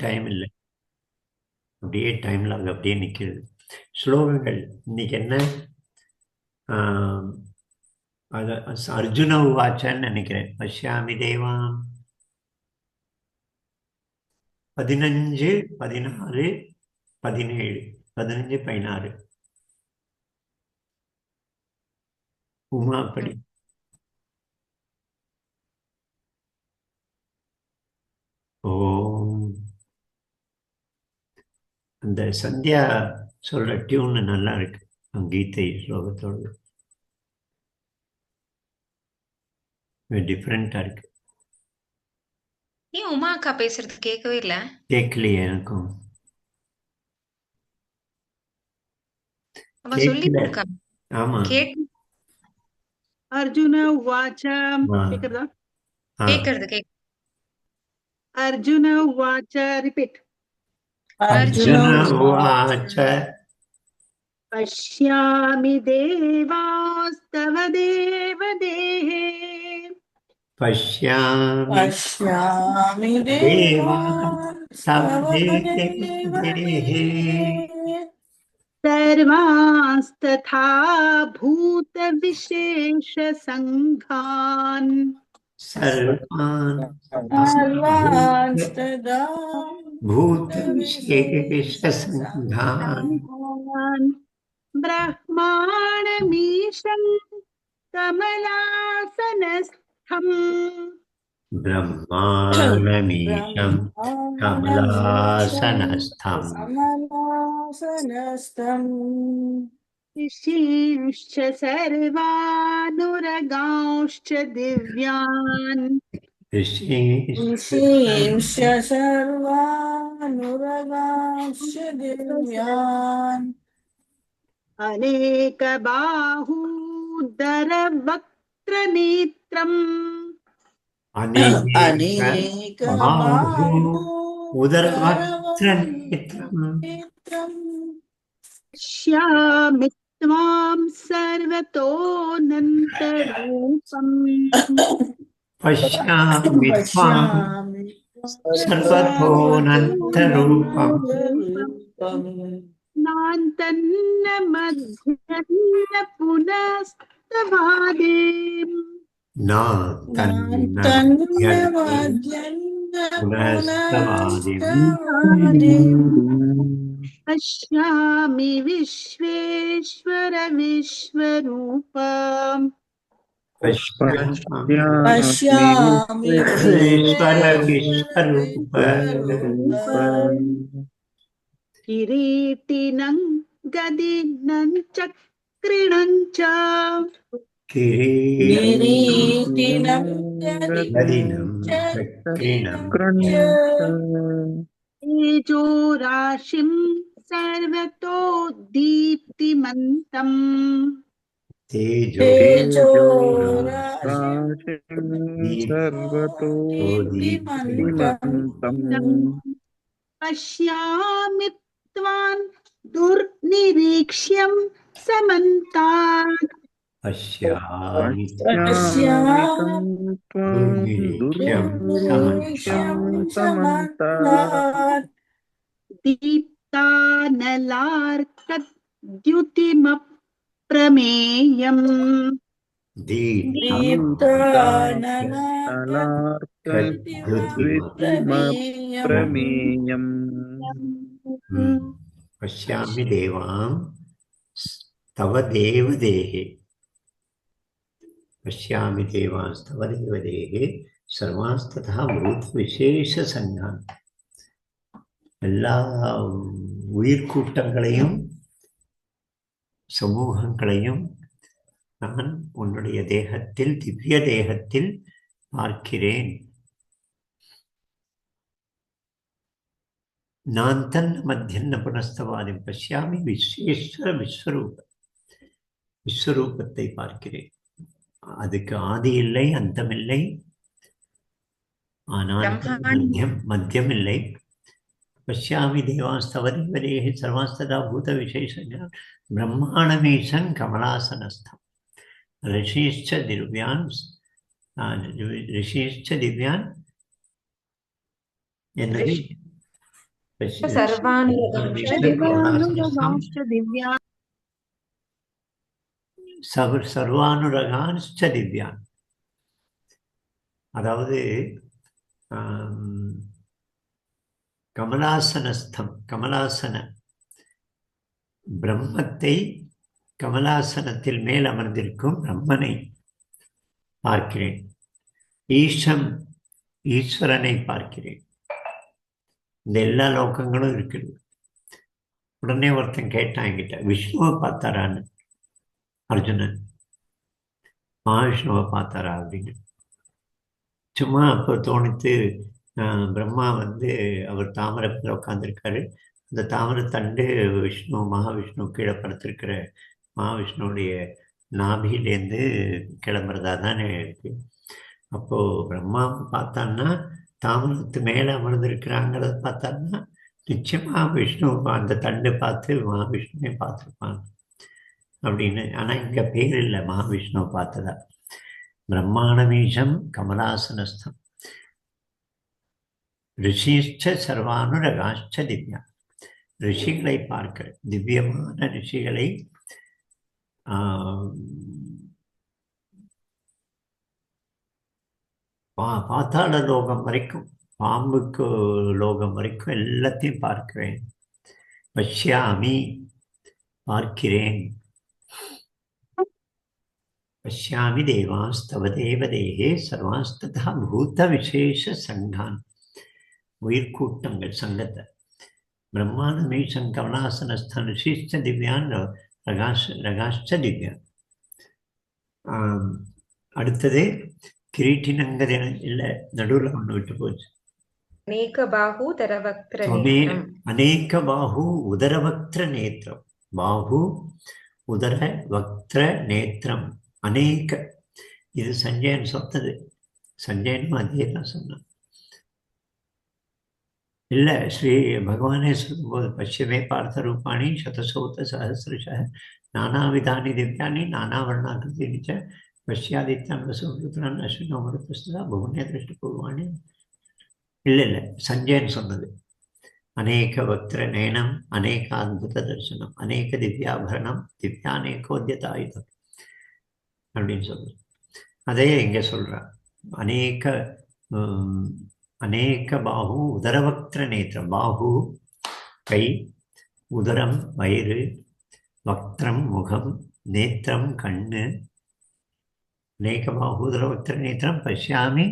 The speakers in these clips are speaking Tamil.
டைம் இல்லை, அப்படியே டைம்ல அது அப்படியே நிற்கிறது. ஸ்லோகங்கள் இன்னைக்கு என்ன? அது அர்ஜுன உவாச்சன்னு நினைக்கிறேன். பஷ்யாமி தேவாம் 15, 16, 17, 15, 16. உமாப்படி. ஓம். அந்த சந்தியா சொல்ற டியூன் நல்லா இருக்கு, கீதை ஸ்லோகத்தோடு டிஃப்ரெண்டா இருக்கு. ஏன் உமா அக்கா பேசுறது கேட்கவே இல்ல? கேட்கலையே எனக்கும், அவ கேட்கல. சொல்லிருக்கா. ஆமா. अर्जुन उवाच கேக்குறது. अर्जुन उवाच रिपीट अर्जुन उवाच पश्यामि देवास्तव देवदेहे पश्यामि देवास्तव देवदेहे सर्वांस्तथा भूतविशेषसङ्घान् भूतविशेषसङ्घान् ब्रह्माणमीशं कमलासनस्थम् ब्रह्माणमीशं कमलासनस्थम् ऋषींश्च सर्वानुरगांश्च दिव्यान् ऋषींश्च सर्वानुरगांश्च दिव्यान् अनेकबाहूदरवक्त्रनेत्रम् अनेकबाहूदरवक्त्रनेत्रम् पश्यामि त्वां सर्वतोऽनन्तरूपम् पश्यामि त्वां सर्वतोऽनन्तरूपम् नान्तन्न मध्यन्न पुनस्तवादिम् पश्यामि विश्वेश्वर विश्वरूप पश्यामि विश्वरूप किरीटिनं गदिनं चक्रिणं च किरीटिनं गदिनं चक्रिणं तेजो राशिं सर्वतो दीप्तिमन्तम् तेजो सर्वतो दीप्तिमन्तम् पश्यामि त्वां दुर्निरीक्ष्यं समन्तात् पश्यामि समन्तात् दीप्तानलार्कद्युतिमप्रमेयम् दीप्तानलार्कद्युतिमप्रमेयम् पश्यामि देवां तव देवदेहे पश्यामि देवांस्तव देवदेहे सर्वांस्तथा भूतविशेषसङ्घान् எல்லா உயிர்கூட்டங்களையும் சமூகங்களையும் நான் உன்னுடைய தேகத்தில், திவ்ய தேகத்தில் பார்க்கிறேன். நான் தன் மத்தியன்ன புனஸ்தவாதி பஷ்யாமி விஸ்வேஸ்வர விஸ்வரூபத்தை பார்க்கிறேன். அதுக்கு ஆதி இல்லை, அந்தமில்லை, ஆனால் மத்தியம் இல்லை. पश्यामि देवांस्तव देवदेहे सर्वांस्तथा भूतविशेषज्ञान् ब्रह्माणमीशं कमलासनस्थम् ऋषीश्च दिव्यान् என்னது सर्वानुरगांश्च दिव्यान् सर्वानुरगांश्च दिव्यान् சர்வானுரகான்ச்ச திவ்யான். அதாவது கமலாசன பிரம்மத்தை, கமலாசனத்தில் மேல் அமர்ந்திருக்கும் பிரம்மனை பார்க்கிறேன். ஈஸ்வரனை பார்க்கிறேன். இந்த எல்லா லோகங்களும் இருக்குது. உடனே ஒருத்தன் கேட்டான் என்கிட்ட, விஷ்ணுவை பார்த்தாரான்னு. அர்ஜுனன் மகாவிஷ்ணுவை பார்த்தாரா அப்படின்னு. சும்மா அப்போ தோணித்து, பிரம்மா அவர் தாமரத்தில் உட்காந்துருக்காரு. அந்த தாமரத்தண்டு மகாவிஷ்ணு கீழே படுத்திருக்கிற மகாவிஷ்ணுடைய நாபியிலேருந்து கிளம்புறதா தானே இருக்கு. அப்போது பிரம்மாவை பார்த்தான்னா தாமரத்து மேலே அமர்ந்திருக்கிறாங்கிறத பார்த்தான்னா நிச்சயமாக விஷ்ணு அந்த தண்டு பார்த்து மகாவிஷ்ணுவை பார்த்துருப்பாங்க அப்படின்னு. ஆனால் இங்கே பேர் இல்லை மகாவிஷ்ணுவை பார்த்ததா. பிரம்மாண்டமீஷம் கமலாசனஸ்தம் ரிஷிஷ்ட சர்வானுரகாஷ்ட திவ்யா. ரிஷிகளை பார்க்கிற திவ்யமான ரிஷிகளை பாத்தாள லோகம் வரைக்கும், பாம்புக்கு லோகம் வரைக்கும் எல்லாத்தையும் பார்க்கிறேன். பஷ்யாமி பார்க்கிறேன். பஷ்யாமி தேவாஸ்தவ தேவதேகே சர்வாஸ்ததா பூத விசேஷ சங்கான். உயிர்கூட்டங்கள் சங்கத்தை. பிரம்மாண்டமீஷம் கமலாசனஸ்தான் ரிஷிஷ்ட திவ்யான் ரகாஷ்ட திவ்யான். அடுத்தது கிரீட்டினங்கதின இல்லை, நடுவில் ஒன்று விட்டு போச்சு. அநேக பாஹு உதரவக்திர நேத்திரம். பாஹு உதர வக்திர நேத்திரம் அநேக. இது சஞ்சயன் சொன்னது. சஞ்சயனும் அதே தான் சொன்னான். இல்லை, ஸ்ரீ பகவானே சொல்லும்போது பஷ்யமே பார்த்த ரூபாணி சதசோத சஹசிரஷ நானாவிதானி திவ்யானி நானாவர்ணாகிருதி ச பஷ்யாதித்யான் வசுத்ரான் அஸ்வினோமருத்தஸ்தா புவனே திருஷ்டி பூர்வாணி. இல்லை, சஞ்சயன் சொன்னது. அநேக வக்திர நேனம் அநேக அத்புத தரிசனம் அநேக திவ்யாபரணம் திவ்யானேகோத்யதாயுதம் அப்படின்னு சொல்லுது. அதே இங்கே சொல்கிறான். அநேக பாஹு உதரவக்திர நேத்திரம். பாஹு கை, உதரம் வயிறு, வக்திரம் முகம், நேத்திரம் கண்ணு. அநேக பாஹு உதரவக்திர நேத்திரம் பஷ்யாமி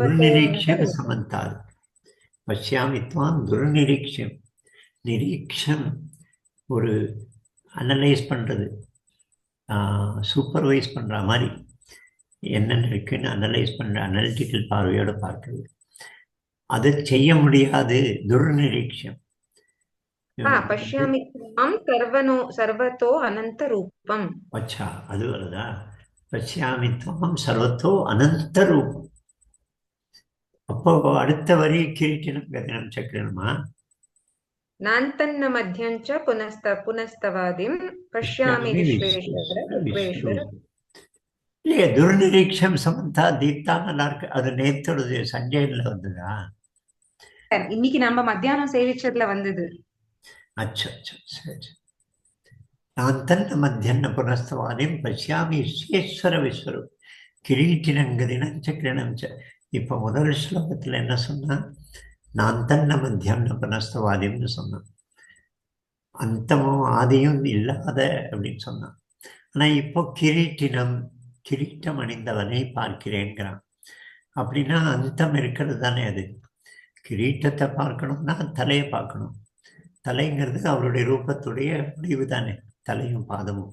துர்நிரீக்ஷம் சமந்தாது. பஷ்யாமி துவாம் துர்நிரீக்ஷம். நிரீக்ஷம் ஒரு அனலைஸ் பண்ணுறது, சூப்பர்வைஸ் பண்ணுற மாதிரி என்னென்ன இருக்குன்னு அனலைஸ் பண்ணுற அனலிட்டிக்கல் பார்வையோடு பார்க்குறது. அது செய்ய முடியாது. துர்நிரீக்ஷம். சர்வத்தோ அனந்த ரூபம். அச்சா, அது வருதா? பஷ்யாமி துவாம் சர்வத்தோ அனந்த ரூபம். அப்போ அடுத்த வரி கிரீட்டினம் கதினம் சக்கரமா. நாந்தன்ன மத்யஞ்ச புனஸ்தவாதிம் பஷ்யாமி விஸ்வேஸ்வர. இல்லையே, துர்நிரீக்ஷம் சமந்தா தீப்தா நல்லா இருக்கு. அது நேத்தோடது சஞ்சயன்ல வந்ததா? இன்னைக்கு நம்ம மத்தியானம் சேவிச்சதுல வந்தது. அச்சா அச்சா, சரி. நாந்தன்ன மத்தியன்ன புனஸ்தவாதிம் பஷ்யாமி விஸ்வேஸ்வர விஸ்வரம் கிரீட்டினங்கதினம் சக்கரினம் ச. இப்போ முதல் ஸ்லோகத்தில் என்ன சொன்னான்? நான் தன்ன மத்தியம்னு புனஸ்தவாதியம்னு சொன்னான். அந்தமும் ஆதியும் இல்லாத அப்படின்னு சொன்னான். ஆனால் இப்போ கிரீட்டம் அணிந்தவனை பார்க்கிறேங்கிறான். அப்படின்னா அந்தம் இருக்கிறது தானே. அது கிரீட்டத்தை பார்க்கணும்னா தலையை பார்க்கணும். தலைங்கிறது அவருடைய ரூபத்துடைய முடிவு தானே, தலையும் பாதமும்.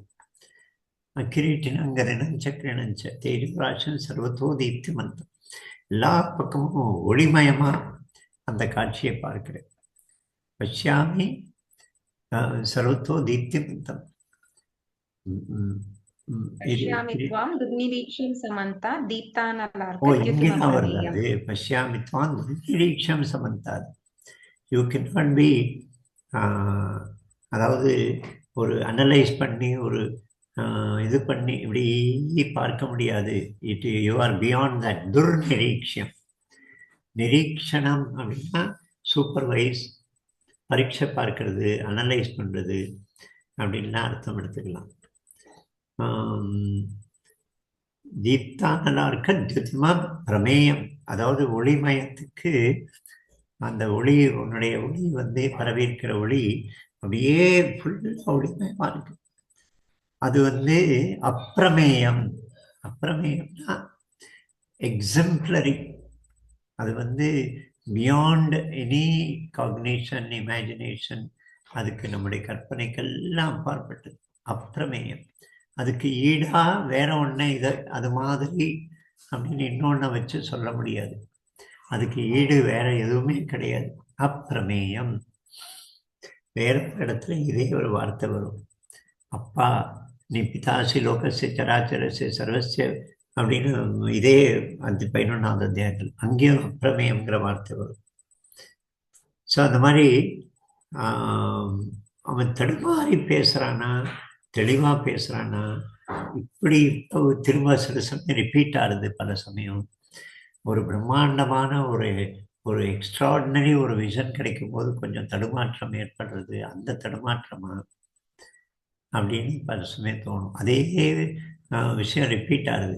கிரீட்டினங்கதினம் சக்கரினஞ்ச தேஜராசன் சர்வத்தோ தீப்தி மந்தம். எல்லா பக்கமும் ஒளிமயமா அந்த காட்சியை பார்க்கிறேன். பஷ்யாமி சர்வத்தோ தீப்தி மந்தம். இங்கேதான் வருது அது. பஷ்யாமி துவாம் துர்நிரீக்ஷம் சமந்தாத். யூ கேன் நாட் பி, அதாவது ஒரு அனலைஸ் பண்ணி ஒரு இது பண்ணி இப்படி பார்க்க முடியாது. You are beyond that. துர்நிரீக்ஷம். நிரீக்ஷணம் அப்படின்னா சூப்பர்வைஸ், பரீட்சை பார்க்கறது, அனலைஸ் பண்ணுறது அப்படின்லாம் அர்த்தம் எடுத்துக்கலாம். தீப்தானலார்க்க தியுதிமம் பிரமேயம், அதாவது ஒளிமயத்துக்கு அந்த ஒளி, உன்னுடைய ஒளி வந்து பரவியிருக்கிற ஒளி அப்படியே ஃபுல்லாக ஒளிமயமாக இருக்கு. அது வந்து அப்பிரமேயம். அப்பிரமேயம்னா எக்ஸம்ப்ளரி. அது வந்து பியாண்ட் எனி காக்னிஷன், இமேஜினேஷன், அதுக்கு நம்முடைய கற்பனைக்கெல்லாம் அப்பாற்பட்டது அப்பிரமேயம். அதுக்கு ஈடா வேற ஒன்றை இதை அது மாதிரி அப்படின்னு இன்னொன்றை வச்சு சொல்ல முடியாது. அதுக்கு ஈடு வேற எதுவுமே கிடையாது. அப்பிரமேயம். வேற இடத்துல இதே ஒரு வார்த்தை வரும், அப்பா நீ பிதாசி லோகசிய சராச்சரசிய சர்வசிய அப்படின்னு, இதே 11வது அத்தியாயத்தில் அங்கேயும் அப்பிரமேயம்ங்கிற வார்த்தை வரும். ஸோ அந்த மாதிரி அவன் தடுமாறி பேசுகிறானா, தெளிவாக பேசுகிறானா, இப்படி திரும்ப சில சமயம் ரிப்பீட் ஆகுது. பல சமயம் ஒரு பிரம்மாண்டமான ஒரு எக்ஸ்ட்ராடினரி ஒரு விஷன் கிடைக்கும் போது கொஞ்சம் தடுமாற்றம் ஏற்படுறது. அந்த தடுமாற்றமா அப்படின்னு பல சமயம் தோணும். அதே விஷயம் ரிப்பீட் ஆகுது,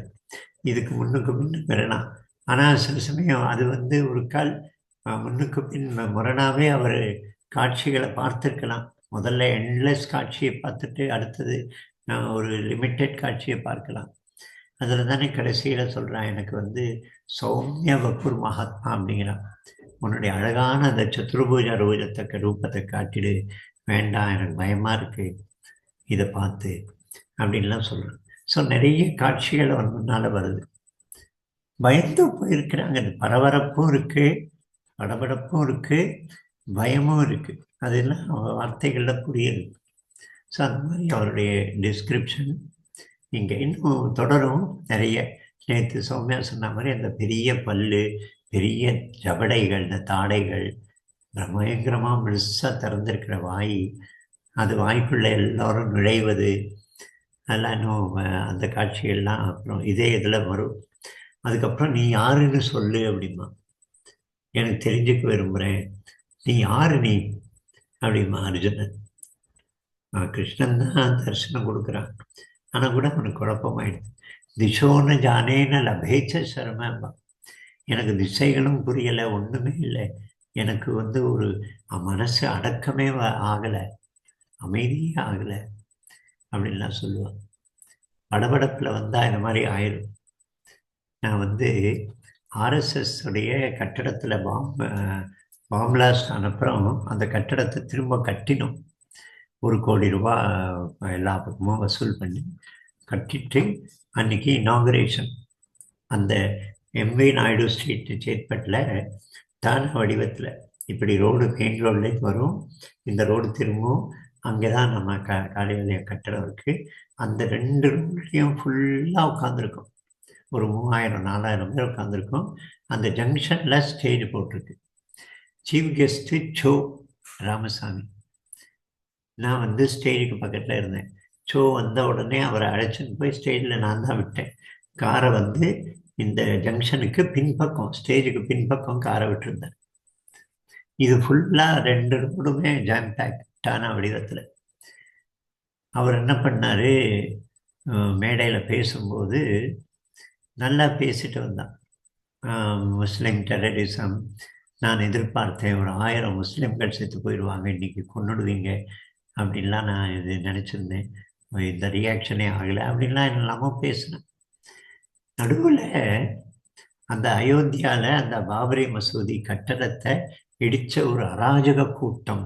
இதுக்கு முன்னுக்கு முன்ன பெறலாம். ஆனால் சில சமயம் அது வந்து ஒரு கால் முன்னுக்கு பின் முரணாகவே அவர் காட்சிகளை பார்த்துருக்கலாம். முதல்ல எண்ட்லெஸ் காட்சியை பார்த்துட்டு அடுத்தது ஒரு லிமிட்டெட் காட்சியை பார்க்கலாம். அதில் தானே கடைசியில் சொல்கிறான், எனக்கு வந்து சௌமிய வப்புர் மகாத்மா அப்படிங்கிறான், உன்னுடைய அழகான அந்த சத்துருபூஜா ரூபத்தை காட்டிடு, வேண்டாம் எனக்கு பயமாக இருக்குது இதை பார்த்து அப்படின்லாம் சொல்கிறேன். ஸோ நிறைய காட்சிகள் அவன் முன்னால் வருது. பயந்து போயிருக்கிறாங்க. பரபரப்பும் இருக்குது, படபடப்பும் இருக்குது, பயமும் இருக்குது. அதெல்லாம் வார்த்தைகளில் புரியுது. ஸோ அந்த மாதிரி அவருடைய டிஸ்கிரிப்ஷன் இங்கே இன்னும் தொடரும் நிறைய. நேற்று சௌமியா சொன்ன மாதிரி அந்த பெரிய பல்லு, பெரிய ஜபடைகள், இந்த தாடைகள், பயங்கரமாக முழுசாக திறந்திருக்கிற வாய், அது வாய்க்குள்ளே எல்லோரும் நுழைவது, அதெல்லாம் இன்னும் அந்த காட்சிகள்லாம் அப்புறம் இதே இதில் வரும். அதுக்கப்புறம் நீ யாருன்னு சொல்லு அப்படிமா, எனக்கு தெரிஞ்சுக்க விரும்புகிறேன், நீ யாரு நீ அப்படிமா அர்ஜுனன். கிருஷ்ணன் தான் தரிசனம் கொடுக்குறான். ஆனால் கூட அவனுக்கு குழப்பமாயிடுது. திசோன்னு ஜானேன லபேச்ச சர்மம்பா, எனக்கு திசைகளும் புரியலை, ஒன்றுமே இல்லை, எனக்கு வந்து ஒரு மனசு அடக்கமே ஆகலை, அமைதியே ஆகலை அப்படின்லாம் சொல்லுவான். படபடப்பில் வந்தால் இந்த மாதிரி ஆயிடும். நான் வந்து ஆர்எஸ்எஸ் உடைய கட்டடத்தில் பாம்பிளாஸ்ட் அனுப்புகிறோம். அந்த கட்டடத்தை திரும்ப கட்டினோம். 1 கோடி ரூபாய் எல்லா பக்கமும் வசூல் பண்ணி கட்டிட்டு அன்றைக்கி இனாகுரேஷன் அந்த எம்வி நாயுடு ஸ்ட்ரீட் சேத்பட்டில் தான வடிவத்தில் இப்படி ரோடு மெயின் ரோட்லேருந்து வரும், இந்த ரோடு திரும்பவும், அங்கே தான் நம்ம காலையிலேயே கட்டடம் இருக்குது. அந்த 2 ரோட்லேயும் ஃபுல்லாக உட்காந்துருக்கோம். ஒரு 3000-4000 பேர் உட்காந்துருக்கோம். அந்த ஜங்ஷனில் ஸ்டேஜ் போட்டிருக்கு. Chief guest so Ramasamy. நான் வந்து ஸ்டேஜுக்கு பக்கத்தில் இருந்தேன். ஷோ வந்த உடனே அவரை அழைச்சின்னு போய் ஸ்டேஜில் நான் தான் விட்டேன். காரை வந்து இந்த ஜங்ஷனுக்கு பின்பக்கம், ஸ்டேஜுக்கு பின்பக்கம் காரை விட்டுருந்தேன். இது ஃபுல்லாக 2 ரோடுமே ஜாம் பேக்டான வடிவத்தில். அவர் என்ன பண்ணார், மேடையில் பேசும்போது நல்லா பேசிட்டு வந்தான். முஸ்லீம் டெரரிசம், நான் எதிர்பார்த்தேன் ஒரு 1000 முஸ்லீம்கள் செத்து போயிடுவாங்க, இன்றைக்கி கொண்டுடுவீங்க அப்படின்லாம் நான் இது நினச்சிருந்தேன், இந்த ரியாக்ஷனே ஆகலை அப்படின்லாம் என்னெல்லாமோ பேசினேன். நடுவில் அந்த அயோத்தியாவில் அந்த பாபரி மசூதி கட்டடத்தை இடித்த ஒரு அராஜக கூட்டம்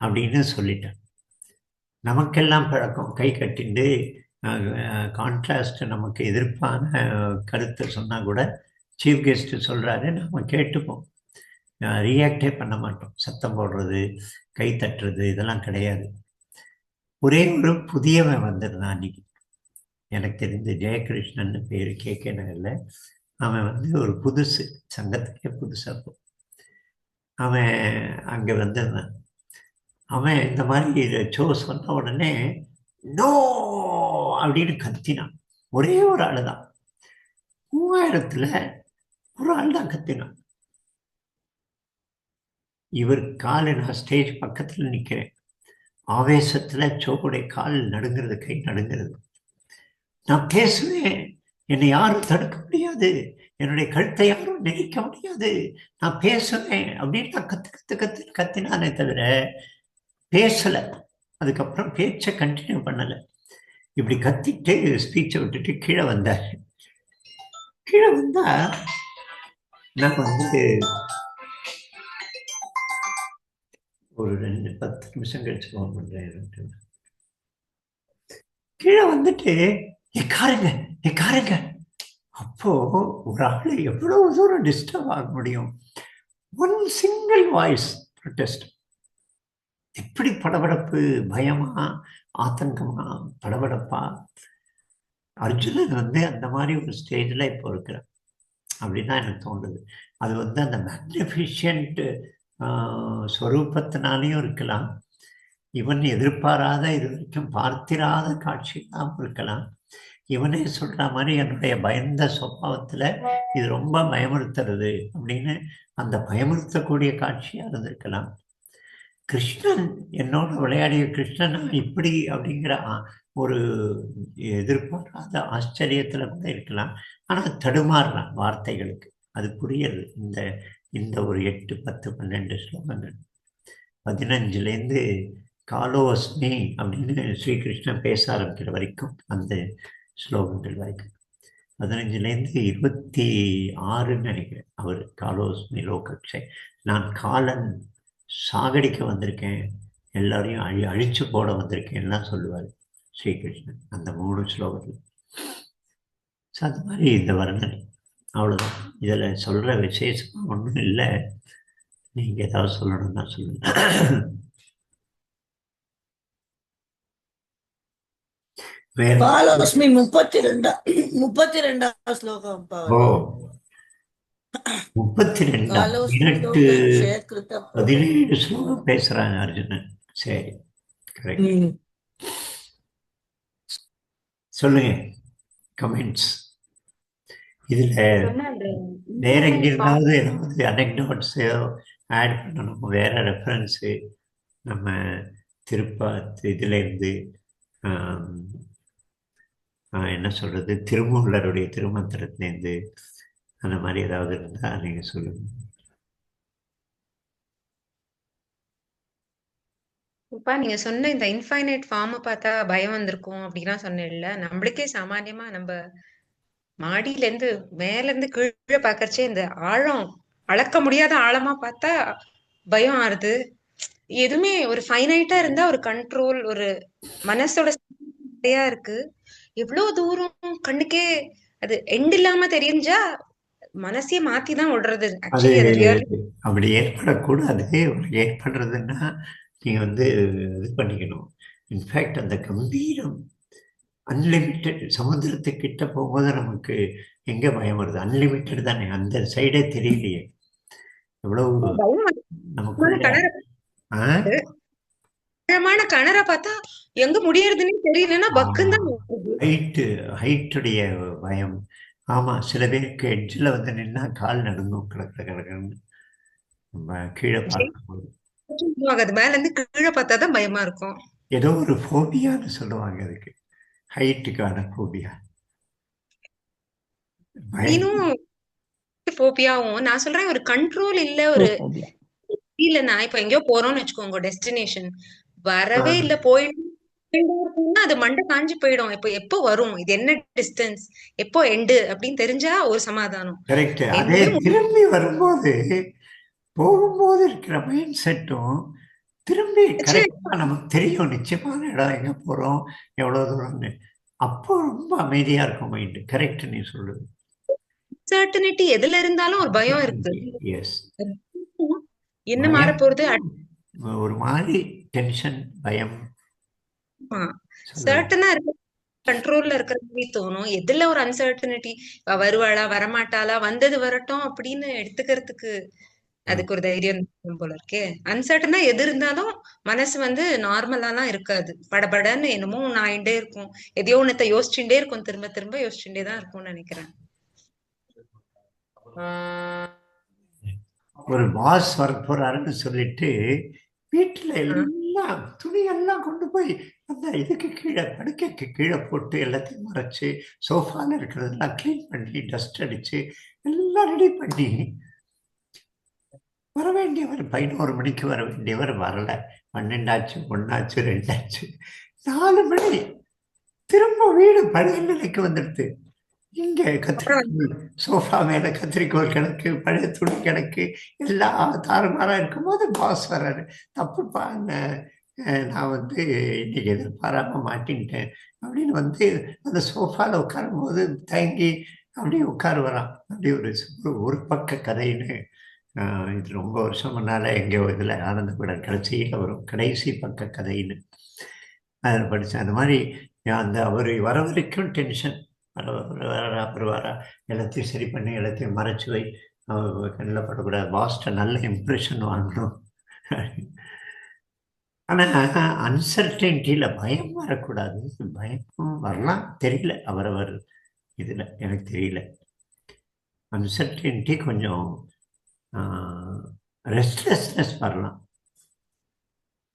அப்படின்னு சொல்லிட்டேன். நமக்கெல்லாம் பழக்கம், கை கட்டிண்டு கான்ட்ராஸ்ட், நமக்கு எதிர்ப்பான கருத்தை சொன்னால் கூட சீஃப் கெஸ்ட்டு சொல்கிறாரு, நம்ம கேட்டுப்போம், ரியாக்டே பண்ண மாட்டோம். சத்தம் போடுறது, கை தட்டுறது இதெல்லாம் கிடையாது. ஒரே ஒரு புதியவன் வந்திருந்தான் அன்றைக்கி, எனக்கு தெரிஞ்ச ஜெயகிருஷ்ணன் பேர், கேகே நகரில். அவன் வந்து ஒரு புதுசு, சங்கத்துக்கே புதுசாக அவன் அங்கே வந்திருந்தான். அவன் இந்த மாதிரி ஷோ சொன்ன உடனே நோ அப்படின்னு கத்தினான். ஒரே ஒரு ஆள் தான். 3000ல் ஒரு ஆள் தான் கத்தினான். இவர் காலை நான் ஸ்டேஜ் பக்கத்துல நிக்கிறேன். ஆவேசத்துல சோக்குடைய கால் நடுங்கிறது, கை நடுங்கிறது. நான் பேசுவேன், என்னை யாரும் தடுக்க முடியாது, என்னுடைய கழுத்தை யாரும் நெரிக்க முடியாது, நான் பேசுவேன் அப்படின்னு நான் கத்தினானே தவிர பேசல. அதுக்கப்புறம் பேச்சை கண்டினியூ பண்ணல. இப்படி கத்திட்டு ஸ்பீச்சை விட்டுட்டு கீழே வந்தார். கீழே வந்தா நான் ஒரு 10 நிமிஷம் கழிச்சு ஃபோன் பண்றேன். கீழே வந்துட்டு எக்காருங்க. அப்போ ஒரு ஆளு எவ்வளவு தூரம் டிஸ்டர்ப் ஆக முடியும்? One single voice protest. எப்படி படபடப்பு, பயமா, ஆத்தங்கமா, படபடப்பா. அர்ஜுனன் அந்த மாதிரி ஒரு ஸ்டேஜில் இப்போ இருக்கிறார் அப்படின்னு தான் எனக்கு தோன்றுது. அது அந்த மேக்னிஃபிஷியன்ட் ஸ்வரூபத்தினாலேயும் இருக்கலாம், இவன் எதிர்பாராத இது வரைக்கும் பார்த்திராத காட்சியெல்லாம் இருக்கலாம். இவனே சொல்ற மாதிரி என்னுடைய பயந்த சுபாவத்துல இது ரொம்ப பயமுறுத்துறது அப்படின்னு அந்த பயமுறுத்தக்கூடிய காட்சியா இருந்திருக்கலாம். கிருஷ்ணன் என்னோட விளையாடிய கிருஷ்ணன் இப்படி அப்படிங்கிற ஒரு எதிர்பாராத ஆச்சரியத்துல கூட இருக்கலாம். ஆனா தடுமாறுறான் வார்த்தைகளுக்கு, அது புரியுது. இந்த ஒரு 8, 10, 12 ஸ்லோகங்கள் 15லேருந்து காலோஸ்மி அப்படின்னு ஸ்ரீகிருஷ்ணன் பேச ஆரம்பிக்கிற வரைக்கும் அந்த ஸ்லோகங்கள் வரைக்கும் 15லேருந்து 26 நினைக்கிறேன். அவர் காலோஸ்மி லோகக்ஷை, நான் காலன் சாகடிக்க வந்திருக்கேன், எல்லாரையும் அழிச்சு போட வந்திருக்கேன்லாம் சொல்லுவார் ஸ்ரீகிருஷ்ணன் அந்த 3 ஸ்லோகத்தில். ஸோ அது மாதிரி இந்த வர்ணனை அவ்வளோதான். இதில் சொல்கிற விசேஷமாக ஒன்றும் இல்லை. நீங்கள் ஏதாவது சொல்லணும்னா சொல்லுங்க. காலோஸ்மி 32 ஸ்லோகம். ஓ 32 17 ஸ்லோகம் பேசுறாங்க அர்ஜுனன். சரி, கரெக்ட். சொல்லுங்க கமெண்ட்ஸ். இதுல வேற எங்கிருந்தாவது ஏதாவது அனெக்டோட்ஸ் ஆட் பண்ணணும், வேற ரெஃபரன்ஸு நம்ம இதுல இருந்து என்ன சொல்றது, திருமூலருடைய திருமந்திரத்திலேருந்து அந்த மாதிரி ஏதாவது இருந்தா நீங்க சொல்லுங்க. நீங்க சொன்ன இந்த இன்ஃபைனைட் ஃபார்ம் பார்த்தா பயம் வந்திருக்கும் அப்படின்னா சொன்னேன்ல, நம்மளுக்கே சாமானியமா நம்ம மாடியில இருந்து மேல இருந்து கீழே பாக்கறச்சே இந்த ஆழம் அளக்க முடியாத ஆழமா பார்த்தா பயம் ஆறுது. எதுவுமே ஒரு ஃபைனைட்டா இருந்தா ஒரு கண்ட்ரோல், ஒரு மனசோட இருக்கு. எவ்வளவு தூரம் கண்ணுக்கே அது எண்ட் இல்லாம தெரிஞ்சா மனசே மாத்திதான் விடுறது. அப்படி ஏற்படக்கூடாது. ஏற்படுறதுன்னா நீங்க இது பண்ணிக்கணும். இன்ஃபேக்ட் அந்த கம்பீரம் அன்லிமிட்டெட் சமுத்திரத்துக்கிட்ட போகும்போது நமக்கு எங்க பயம் வருது? அன்லிமிட்டெட் தானே, அந்த சைடே தெரியலையே. எவ்வளவு நமக்கு கணரை பார்த்தா எங்க முடியறதுன்னு தெரியலன்னா பக்குந்தான் ஹைட்டுடைய பயம். ஆமா, சில பேருக்கு எட்ஜில் நின்னா கால் நடுங்கும், கிடக்குன்னு கீழே பார்க்கும்போது. அது மேல இருந்து கீழே பார்த்தாதான் பயமா இருக்கும். ஏதோ ஒரு ஃபோபியான்னு சொல்லுவாங்க அதுக்கு, ஹைட்டுக்கான ஃபோபியா. ஃபோபியாவும் நான் சொல்றேன், ஒரு கண்ட்ரோல் இல்ல. ஒரு இல்ல நான் இப்ப எங்கேயோ போறோம்னு வச்சுக்கோங்க, டெஸ்டினேஷன் வரவே இல்ல, போயிட்டு அது மண்டை காஞ்சி போயிடும். இப்ப எப்போ வரும், இது என்ன டிஸ்டன்ஸ், எப்போ எண்டு அப்படின்னு தெரிஞ்சா ஒரு சமாதானம். கரெக்ட். அதே திரும்பி வரும்போது போகும்போது இருக்கிற மைண்ட் செட்டும் திரும்பி கரெக்டா நமக்கு தெரியும் நிச்சயமான இடம், எங்க போறோம், எவ்வளவு தூரம்னு. அப்போ ரொம்ப அமைதியா இருக்கும் மைண்ட். கரெக்ட், நீ சொல்லுது. சர்டனிட்டி எதுல இருந்தாலும் ஒரு பயம் இருக்கு. எஸ், என்ன மாற போறது, ஒரு மாதிரி டென்ஷன், பயம். சர்டனா இருக்க, கண்ட்ரோல்ல இருக்கிற மாதிரி தோணும். எதுல ஒரு அன்சர்டனிட்டி, வருவாளா வரமாட்டாளா, வந்தது வரட்டும் அப்படின்னு எடுத்துக்கிறதுக்கு அதுக்கு ஒரு தைரியம் போல இருக்கே. அன்சர்டனா எது இருந்தாலும் மனசு நார்மலாலாம் இருக்காது, படபடன்னு என்னமோ ஒண்ணு ஆயிண்டே இருக்கும், எதையோ ஒன்னத்தை யோசிச்சுட்டே இருக்கும், திரும்ப திரும்ப யோசிச்சுட்டே தான் இருக்கும்னு நினைக்கிறேன். ஒரு பாஸ் வர போறாருன்னு சொல்லிட்டு வீட்டுல எல்லாம் துணியெல்லாம் கொண்டு போய் அந்த இதுக்கு கீழே படுக்கைக்கு கீழே போட்டு எல்லாத்தையும் மறைச்சு சோஃபால இருக்கிறதெல்லாம் கிளீன் பண்ணி டஸ்ட் அடிச்சு எல்லாம் ரெடி பண்ணி வர வேண்டியவர் 11 மணிக்கு வர வேண்டியவர் வரல. 12 ஆச்சு, 1 ஆச்சு, 2 ஆச்சு, 4 மணி. திரும்ப வீடு பழைய நிலைக்கு வந்துடுது. இங்க கத்திரிக்கோள் சோஃபா மேல கத்திரிக்கோள் கிடக்கு, பழைய துணி கிடக்கு, எல்லாம் தாறுமாறா இருக்கும்போது பாஸ் வர்றாரு. தப்புப்பா, நான் வந்து இன்னைக்கு எதிர்பாராம மாட்டின்ட்டேன் அப்படின்னு வந்து அந்த சோஃபால உட்காரும் போது தயங்கி அப்படியே உட்காருவரான். அப்படி ஒரு பக்க கதைன்னு இது ரொம்ப வருஷம் முன்னால எங்கேயோ இதில் ஆனந்த விடன் கடைசியில் வரும், கடைசி பக்க கதைன்னு அதில் படித்தேன். அந்த மாதிரி அந்த அவர் வர வரைக்கும் டென்ஷன். வருவாரா, எல்லாத்தையும் சரி பண்ணி எல்லாத்தையும் மறைச்சு வை, அவர் கண்ணில் படக்கூடாது, பாஸ்ட்டை நல்ல இம்ப்ரெஷன் வாங்கணும். ஆனால் அன்சர்டன்டியில் பயம் வரக்கூடாது. பயமும் வரலாம், தெரியல, அவரவர் இதில் எனக்கு தெரியல. அன்சர்டன்டி கொஞ்சம் ரெஸ்ட்லெஸ்னஸ் வரலாம்,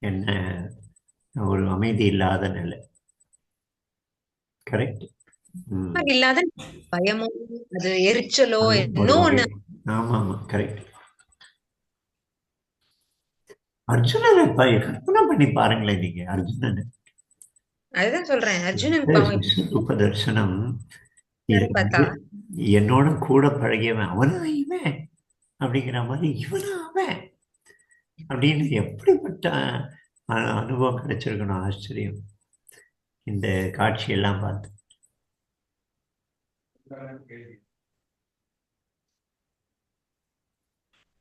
என்ன ஒரு அமைதி இல்லாத நிலை. கரெக்ட். இல்லாத பயமோ அது எரிச்சலோ இன்னொன்னு. ஆமா ஆமா கரெக்ட். அர்ஜுனனை கற்பனை பண்ணி பாருங்களேன் நீங்க. அர்ஜுனன், அதுதான் சொல்றேன், அர்ஜுனன் சுரூப தரிசனம் என்னோட கூட பழகியவன் அவனா இவன் அப்படிங்கிற மாதிரி, இவனா அவன் அப்படின்னு எப்படிப்பட்ட அனுபவம் கிடைச்சிருக்கணும். ஆச்சரியம் இந்த காட்சியெல்லாம் பார்த்து.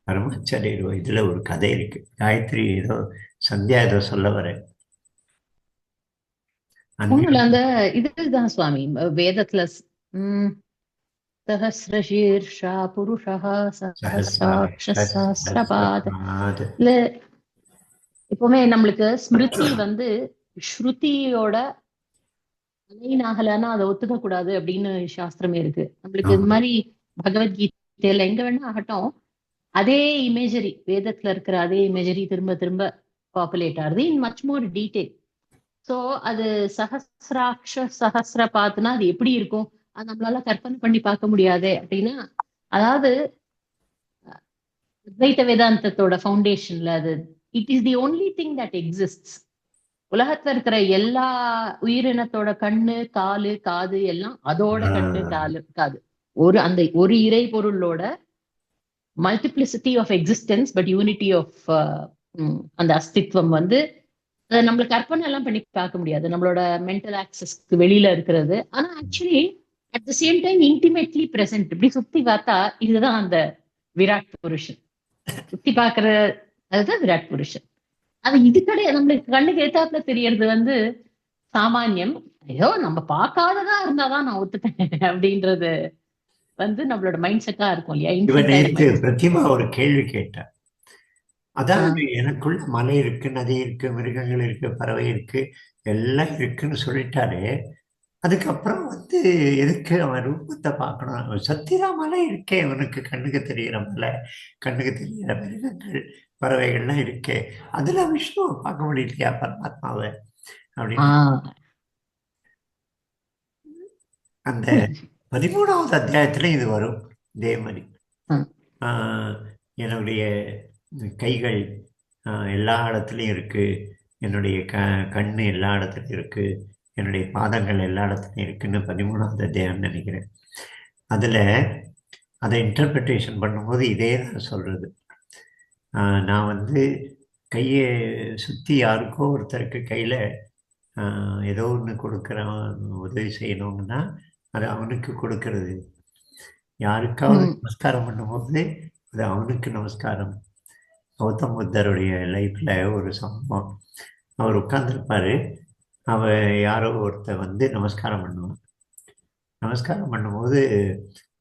பரமாச்சாரியர் இதுல ஒரு கதை இருக்கு. காயத்ரி ஏதோ சந்தியா ஏதோ சொல்ல வர அந்த இதுதான் சுவாமி வேதத்துல சஹஸ்ரசீர்ஷா புருஷः சஹஸ்ராட்ச இல்ல, எப்பவுமே நம்மளுக்கு ஸ்மிருதி வந்து ஸ்ருதியோட அலைனாகலன்னா அதை ஒத்துக்க கூடாது அப்படின்னு சாஸ்திரமே இருக்கு. நம்மளுக்கு இந்த மாதிரி பகவத்கீதையில எங்க வேணா ஆகட்டும், அதே இமேஜரி, வேதத்துல இருக்கிற அதே இமேஜரி திரும்ப திரும்ப பாப்புலேட் ஆகுது இன் மச் மோர் டீடைல். சோ அது சஹஸ்ரபாத்னா அது எப்படி இருக்கும், அது நம்மளால கற்பனை பண்ணி பார்க்க முடியாது அப்படின்னா, அதாவது அத்வைத வேதாந்தத்தோட ஃபவுண்டேஷன்ல அது it is the only thing that exists. உலகத்துல இருக்கிற எல்லா உயிரினத்தோட கண்ணு, காலு, காது எல்லாம் அதோட கண்ணு, காது அந்த ஒரு இறை பொருளோட multiplicity of existence but unity of அந்த அஸ்தித்வம் வந்து நம்மளுக்கு கற்பனை எல்லாம் பண்ணி பார்க்க முடியாது, நம்மளோட மென்டல் ஆக்சஸ்க்கு வெளியில இருக்கிறது. ஆனா actually at the same time intimately present. இப்படி சுத்தி பார்த்தா இதுதான் அந்த விராட் புருஷன். சுத்தி பாக்குற அதுதான் விராட் புருஷன். அது இது கிடையாது, நம்மளுக்கு கண்ணுக்கு ஏத்தாப்புல தெரியறது வந்து சாமானியம். ஏதோ நம்ம பார்க்காததா இருந்தாதான் நான் ஒத்துப்பேன் அப்படின்றது வந்து நம்மளோட மைண்ட் செட்டா இருக்கும் இல்லையா. பிரதிமா ஒரு கேள்வி கேட்டா, அதாவது எனக்குள்ள மலை இருக்கு, நதி இருக்கு, மிருகங்கள் இருக்கு, பறவை இருக்கு, எல்லாம் இருக்குன்னு சொல்லிட்டாரு. அதுக்கப்புறம் வந்து எதுக்கு அவன் ரூபத்தை பார்க்கணும்? சத்திரா மலை இருக்கே, அவனுக்கு கண்ணுக்கு தெரிகிற மலை, கண்ணுக்கு தெரிகிற மிருகங்கள், பறவைகள்லாம் இருக்கே, அதுல விஷ்ணுவை பார்க்க முடியலையா, பரமாத்மாவை அப்படின்னு. அந்த 13வது அத்தியாயத்துல இது வரும். இதே மாதிரி என்னுடைய கைகள் எல்லா இடத்துலையும் இருக்கு, என்னுடைய கண்ணு எல்லா இடத்துலையும் இருக்கு, என்னுடைய பாதங்கள் எல்லா இடத்துலையும் இருக்குன்னு 13வது அத்தியாயம் நினைக்கிறேன். அதில் அதை இன்டர்பிரிட்டேஷன் பண்ணும்போது இதே தான் சொல்கிறது. நான் வந்து கையை சுற்றி யாருக்கோ ஒருத்தருக்கு கையில் ஏதோ ஒன்று கொடுக்குறேன், உதவி செய்யணும்னா அது அவனுக்கு கொடுக்கறது. யாருக்காவது நமஸ்காரம் பண்ணும்போது அது அவனுக்கு நமஸ்காரம். கௌதம் புத்தருடைய லைஃப்பில் ஒரு சம்பவம், அவர் உட்கார்ந்துருப்பார், அவர் யாரோ ஒருத்தர் வந்து நமஸ்காரம் பண்ணுவான். நமஸ்காரம் பண்ணும்போது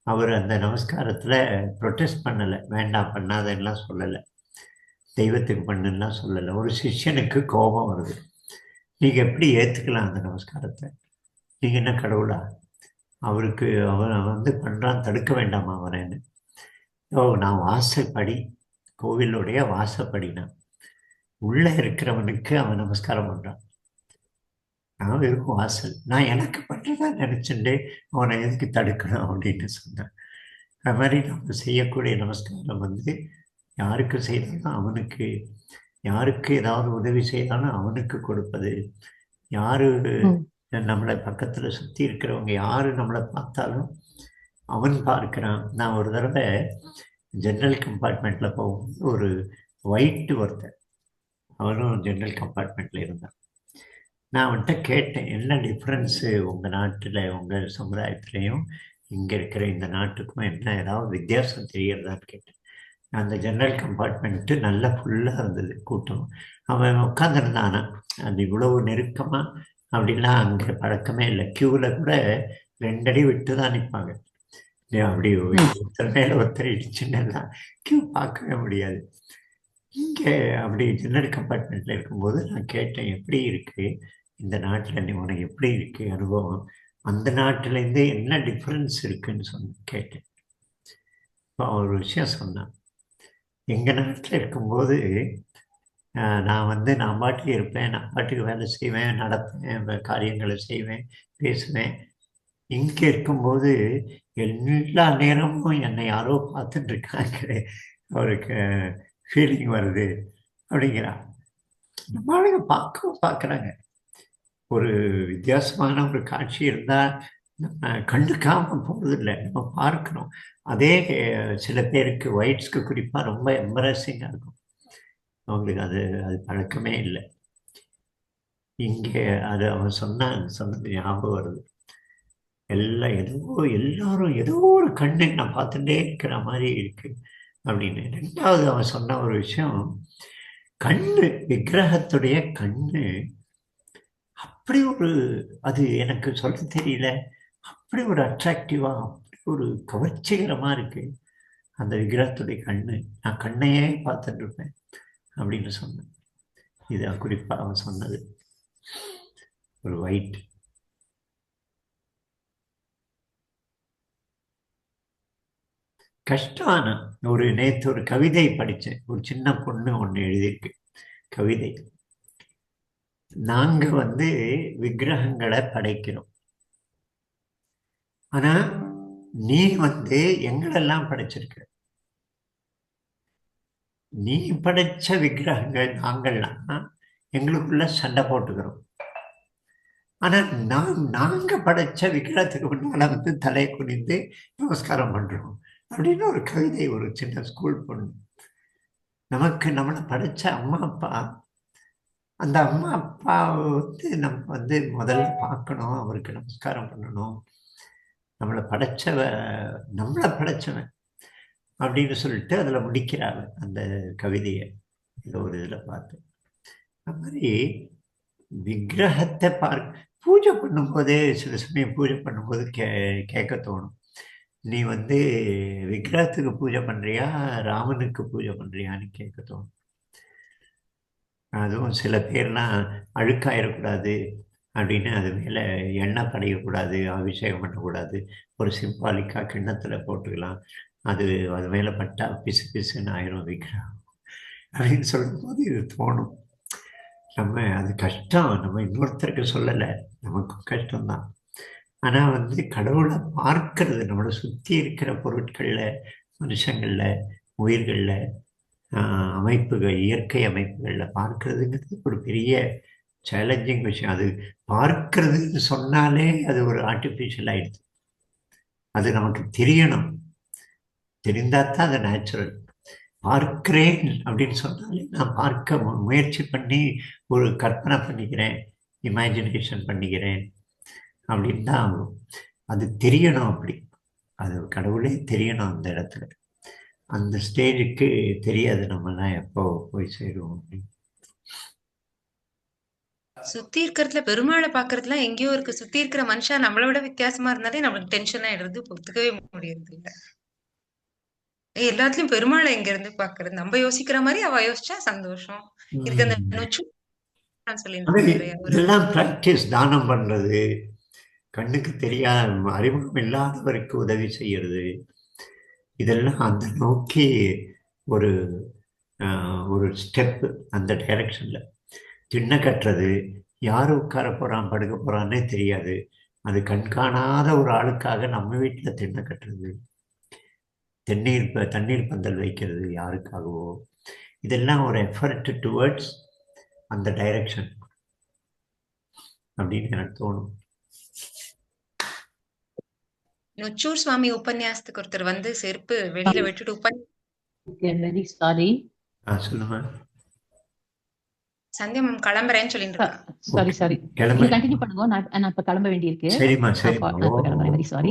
அவர் அந்த நமஸ்காரத்தில் ப்ரொட்டஸ்ட் பண்ணலை, வேண்டாம் பண்ணாதெல்லாம் சொல்லலை, தெய்வத்துக்கு பண்ணுன்னா சொல்லலை. ஒரு சிஷ்யனுக்கு கோபம் வருது, நீங்கள் எப்படி ஏற்றுக்கலாம் அந்த நமஸ்காரத்தை, நீங்கள் என்ன கடவுளா, அவருக்கு அவன் வந்து பண்ணுறான், தடுக்க வேண்டாமா அவரேன்னு. நான் வாசப்படி, கோவிலுடைய வாசப்படினா உள்ள இருக்கிறவனுக்கு அவன் நமஸ்காரம் பண்றான். நான் வெறும் வாசல், நான் எனக்கு பண்றதா நினைச்சுட்டு அவனை எதுக்கு தடுக்கணும் அப்படின்னு சொன்னேன். அது மாதிரி நம்ம செய்யக்கூடிய நமஸ்காரம் வந்து யாருக்கு செய்தாலும் அவனுக்கு, யாருக்கு ஏதாவது உதவி செய்தாலும் அவனுக்கு கொடுப்பது, யாரு நம்மளை பக்கத்துல சுத்தி இருக்கிறவங்க யாரு நம்மளை பார்த்தாலும் அவன் பார்க்கிறான். நான் ஒரு தடவை ஜென்ரல் கம்பார்ட்மெண்ட்ல போகும்போது ஒரு ஒயிட் ஒருத்தன், அவனும் ஜென்ரல் கம்பார்ட்மெண்ட்ல இருந்தான். நான் அவன்கிட்ட கேட்டேன், என்ன டிஃப்ரென்ஸு உங்கள் நாட்டில் உங்கள் சமுதாயத்துலேயும் இங்கே இருக்கிற இந்த நாட்டுக்கும் என்ன ஏதாவது வித்தியாசம் தெரியறதான்னு கேட்டேன். அந்த ஜென்ரல் கம்பார்ட்மெண்ட்டு நல்லா ஃபுல்லாக இருந்தது கூட்டம். அவன் உட்காந்துருந்தானா, அது இவ்வளவு நெருக்கமாக அப்படிலாம் அங்கே பழக்கமே இல்லை. க்யூவில் கூட 2 அடி விட்டு தான் நிற்பாங்க. அப்படி ஒருத்தர் மேலே ஒருத்தர் இடிச்சுன்னெல்லாம் க்யூ பார்க்கவே முடியாது. இங்கே அப்படி ஜெனரல் கம்பார்ட்மெண்ட்டில் இருக்கும்போது நான் கேட்டேன், எப்படி இருக்குது இந்த நாட்டில், நீ உனக்கு எப்படி இருக்குது அனுபவம், அந்த நாட்டிலேருந்து என்ன டிஃப்ரென்ஸ் இருக்குன்னு கேட்டேன். இப்போ ஒரு விஷயம் சொன்னான். எங்கள் நாட்டில் இருக்கும்போது நான் வந்து நான் பாட்டுக்கு இருப்பேன், நான் பாட்டுக்கு வேலை செய்வேன், நடப்பேன், காரியங்களை செய்வேன், பேசுவேன். இங்கே இருக்கும்போது எல்லா நேரமும் என்னை யாரோ பார்த்துட்டு இருக்காங்க, அவருக்கு ஃபீலிங் வருது அப்படிங்கிறான். நம்ம ஆளுங்க பார்க்குறாங்க. ஒரு வித்தியாசமான ஒரு காட்சி இருந்தால் நம்ம கண்டுக்காமல் போகிறதில்லை, நம்ம பார்க்குறோம். அதே சில பேருக்கு ஒயிட்ஸ்க்கு குறிப்பாக ரொம்ப எம்பரசிங்காக இருக்கும், அவங்களுக்கு அது பழக்கமே இல்லை. இங்கே அது அவன் சொன்னது ஞாபகம் வருது. எல்லாரும் ஏதோ ஒரு கண்ணு நான் பார்த்துட்டே இருக்கிற மாதிரி இருக்கு அப்படின்னு. 2வது அவன் சொன்ன ஒரு விஷயம், கண்ணு, விக்கிரகத்துடைய கண்ணு அப்படி ஒரு, அது எனக்கு சொல்ல தெரியல, அப்படி ஒரு அட்ராக்டிவா, அப்படி ஒரு கவர்ச்சிகரமா இருக்கு அந்த விக்கிரகத்துடைய கண்ணு. நான் கண்ணையே பார்த்துட்டு இருப்பேன் அப்படின்னு சொன்னேன். இது குறிப்பா அவன் சொன்னது. ஒரு ஒயிட். கஷ்டமான நேற்று ஒரு கவிதை படித்தேன். ஒரு சின்ன பொண்ணு ஒன்று எழுதியிருக்கு கவிதை. நாங்க வந்து விக்கிரகங்களை படைக்கிறோம், ஆனா நீ வந்து எங்களெல்லாம் படைச்சிருக்க. நீ படைச்ச விக்கிரகங்கள் நாங்கள்லாம் எங்களுக்குள்ள சண்டை போட்டுக்கிறோம். ஆனா நாங்க படைச்ச விக்கிரகத்துக்கு முன்னால வந்து தலை குனிந்து நமஸ்காரம் பண்றோம் அப்படின்னு ஒரு கவிதை. ஒரு சின்ன ஸ்கூல் பொண்ணு. நம்மளை படைச்ச அம்மா அப்பா, அந்த அம்மா அப்பாவை வந்து நம்ம வந்து முதல்ல பார்க்கணும், அவருக்கு நமஸ்காரம் பண்ணணும். நம்மளை படைச்சவன் அப்படின்னு சொல்லிட்டு அதில் முடிக்கிறாங்க அந்த கவிதையை. இதை ஒரு இதில் பார்த்து, அந்த மாதிரி விக்கிரகத்தை பூஜை பண்ணும்போதே சில சமயம் பூஜை பண்ணும்போது கேட்க தோணும், நீ வந்து விக்கிரகத்துக்கு பூஜை பண்றியா ராமனுக்கு பூஜை பண்றியான்னு கேட்க தோணும். அதுவும் சில பேர்லாம் அழுக்காயிடக்கூடாது அப்படின்னு அது மேலே எண்ணெய் படையக்கூடாது, அபிஷேகம் பண்ணக்கூடாது, ஒரு சிம்பாலிக்காக கிண்ணத்தில் போட்டுக்கலாம், அது மேலே பட்டா பிசு பிசுன்னு ஆயிரும் விக்கிரகம் அப்படின்னு சொல்லும்போது இது தோணும். அது கஷ்டம், நம்ம இன்னொருத்தருக்கு சொல்லலை, நமக்கும் கஷ்டம்தான். ஆனால் வந்து கடவுளை பார்க்கறது, நம்மளை சுற்றி இருக்கிற பொருட்களில், மனுஷங்களில், உயிர்களில், அமைப்புகள், இயற்கை அமைப்புகளில் பார்க்கறதுங்கிறது ஒரு பெரிய சேலஞ்சிங் விஷயம். அது பார்க்கறதுன்னு சொன்னாலே அது ஒரு ஆர்டிஃபிஷியல் ஆயிடுது. அது நமக்கு தெரியணும், தெரிந்தாதான் அது நேச்சுரல். பார்க்கிறேன் அப்படின்னு சொன்னாலே நான் பார்க்க முயற்சி பண்ணி ஒரு கற்பனை பண்ணிக்கிறேன், இமேஜினேஷன் பண்ணிக்கிறேன் அப்படின்னு தான் ஆகும். அது தெரியணும், அப்படி அது கடவுளே தெரியணும் அந்த இடத்துல. அந்த ஸ்டேஜுக்கு தெரியாது நம்மலாம் எப்போ போய் சேருவோம் அப்படின்னு. சுத்தி இருக்கிறதுல பெருமாளை பாக்குறதுலாம் எங்கேயோ இருக்கு. சுத்தி இருக்கிற மனுஷன் நம்மளை விட வித்தியாசமா இருந்தாலே நம்மளுக்கு டென்ஷன் ஆயிடுறது, ஒத்துக்கவே முடியறது இல்ல. எல்லாத்துலயும் பெருமாளை எங்க இருந்து பாக்குறது? நம்ம யோசிக்கிற மாதிரி அவ யோசிச்சா சந்தோஷம் இருக்கு. அந்த நொச்சு இதெல்லாம் பிராக்டிஸ். தானம் பண்றது, கண்ணுக்கு தெரியாத அறிமுகம் இல்லாதவருக்கு உதவி செய்யறது, இதெல்லாம் அந்த நோக்கி ஒரு ஒரு ஸ்டெப்பு அந்த டைரக்ஷனில். திண்ணை கட்டுறது, யார் உட்கார போகிறான் படுக்க போகிறான்னே தெரியாது. அது கண்காணாத ஒரு ஆளுக்காக நம்ம வீட்டில் திண்ணை கட்டுறது, தண்ணீர் பந்தல் வைக்கிறது யாருக்காகவோ, இதெல்லாம் ஒரு எஃபர்ட் டுவர்ட்ஸ் அந்த டைரக்ஷன் அப்படின்னு எனக்கு தோணும். நொச்சூர் சுவாமி உபன்யாசத்துக்கு ஒருத்தர் வந்து செருப்பு வெளியில விட்டுட்டு வெரி சாரி. சொல்லுங்க. சந்தியா மேம் கிளம்புறேன்னு சொல்லிட்டு இருக்காங்க. சாரி சாரி, கிளம்ப. நீங்க கண்டினியூ பண்ணுங்க. நான் இப்ப கிளம்ப வேண்டியிருக்கு. சரிம்மா நான் இப்ப கிளம்புறேன். Very sorry.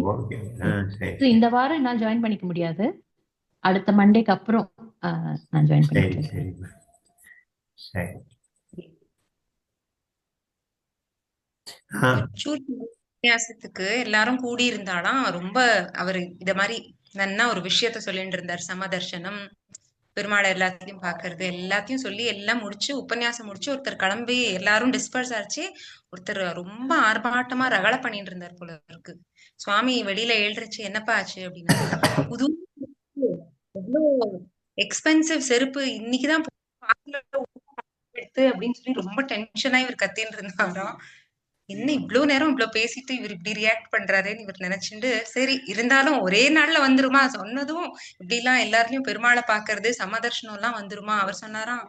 இந்த வாரம் நான் ஜாயின் பண்ணிக்க முடியாது. அடுத்த மண்டேக்கு அப்புறம் நான் ஜாயின் பண்ணிக்கிறேன். சரிம்மா சரி. நொச்சூர் உபன்யாசத்துக்கு எல்லாரும் கூடி இருந்தாலும் ரொம்ப அவரு இத மாதிரி நன்னா ஒரு விஷயத்த சொல்லிட்டு இருந்தார். சமதர்சனம், பெருமாளை எல்லாத்தையும் பாக்குறது, எல்லாத்தையும் சொல்லி எல்லாம் முடிச்சு உபன்யாசம் முடிச்சு ஒருத்தர் கிளம்பி எல்லாரும் டிஸ்பர்ஸ் ஆச்சு. ஒருத்தர் ரொம்ப ஆர்ப்பாட்டமா ரகலை பண்ணிட்டு இருந்தார் போல இருக்கு. சுவாமி வெளியில எழுந்துருச்சு, என்னப்பா ஆச்சு அப்படின்னா, புது எவ்வளவு எக்ஸ்பென்சிவ் செருப்பு இன்னைக்குதான் எடுத்து அப்படின்னு சொல்லி ரொம்ப டென்ஷனா இவர் கத்தின்னு இருந்தாராம். என்ன இவ்வளவு நேரம் இவ்வளவு பேசிட்டு இவர் இப்படி ரியாக்ட் பண்றாருன்னு இவர் நினைச்சுட்டு, சரி இருந்தாலும் ஒரே நாள்ல வந்துருமா, சொன்னதும் இப்படி எல்லாம் எல்லாருலயும் பெருமாளை பாக்குறது சமதர்ஷனம் எல்லாம் வந்துருமா. அவர் சொன்னாராம்,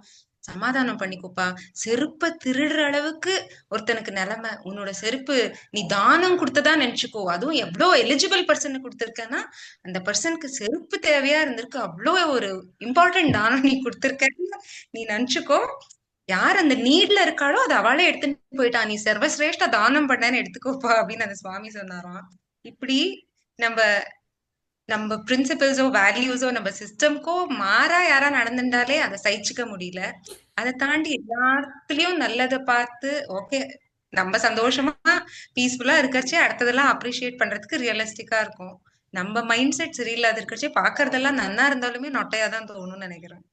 சமாதானம் பண்ணிக்கோப்பா, செருப்பை திருடுற அளவுக்கு ஒருத்தனுக்கு நிலைமை, உன்னோட செருப்பு நீ தானம் கொடுத்ததா நினைச்சுக்கோ, அதுவும் எவ்வளவு எலிஜிபிள் பர்சனுக்கு கொடுத்திருக்கன்னா அந்த பர்சனுக்கு செருப்பு தேவையா இருந்திருக்கு, அவ்வளவு ஒரு இம்பார்ட்டன்ட் தானம் நீ கொடுத்திருக்க, நீ நினைச்சுக்கோ. யார் அந்த நீட்ல இருக்காளோ அதை அவளே எடுத்துட்டு போயிட்டா, நீ சர்வசிரேஷ்ட தானம் பண்ணேன்னு எடுத்துக்கோப்பா அப்படின்னு அந்த சுவாமி சொன்னாராம். இப்படி நம்ம பிரின்சிபல்ஸோ வேல்யூஸோ நம்ம சிஸ்டம்க்கோ மாறா யாரா நடந்துட்டாலே அதை சகிச்சுக்க முடியல. அதை தாண்டி எல்லாத்துலயும் நல்லதை பார்த்து ஓகே நம்ம சந்தோஷமா பீஸ்ஃபுல்லா இருக்கறச்சே அடுத்ததெல்லாம் அப்ரிஷியேட் பண்றதுக்கு ரியலிஸ்டிக்கா இருக்கும். நம்ம மைண்ட் செட் சரியில்லாத இருக்கறச்சே பாக்குறதெல்லாம் நன்னா இருந்தாலுமே நொட்டையாதான் தோணும்னு நினைக்கிறேன்.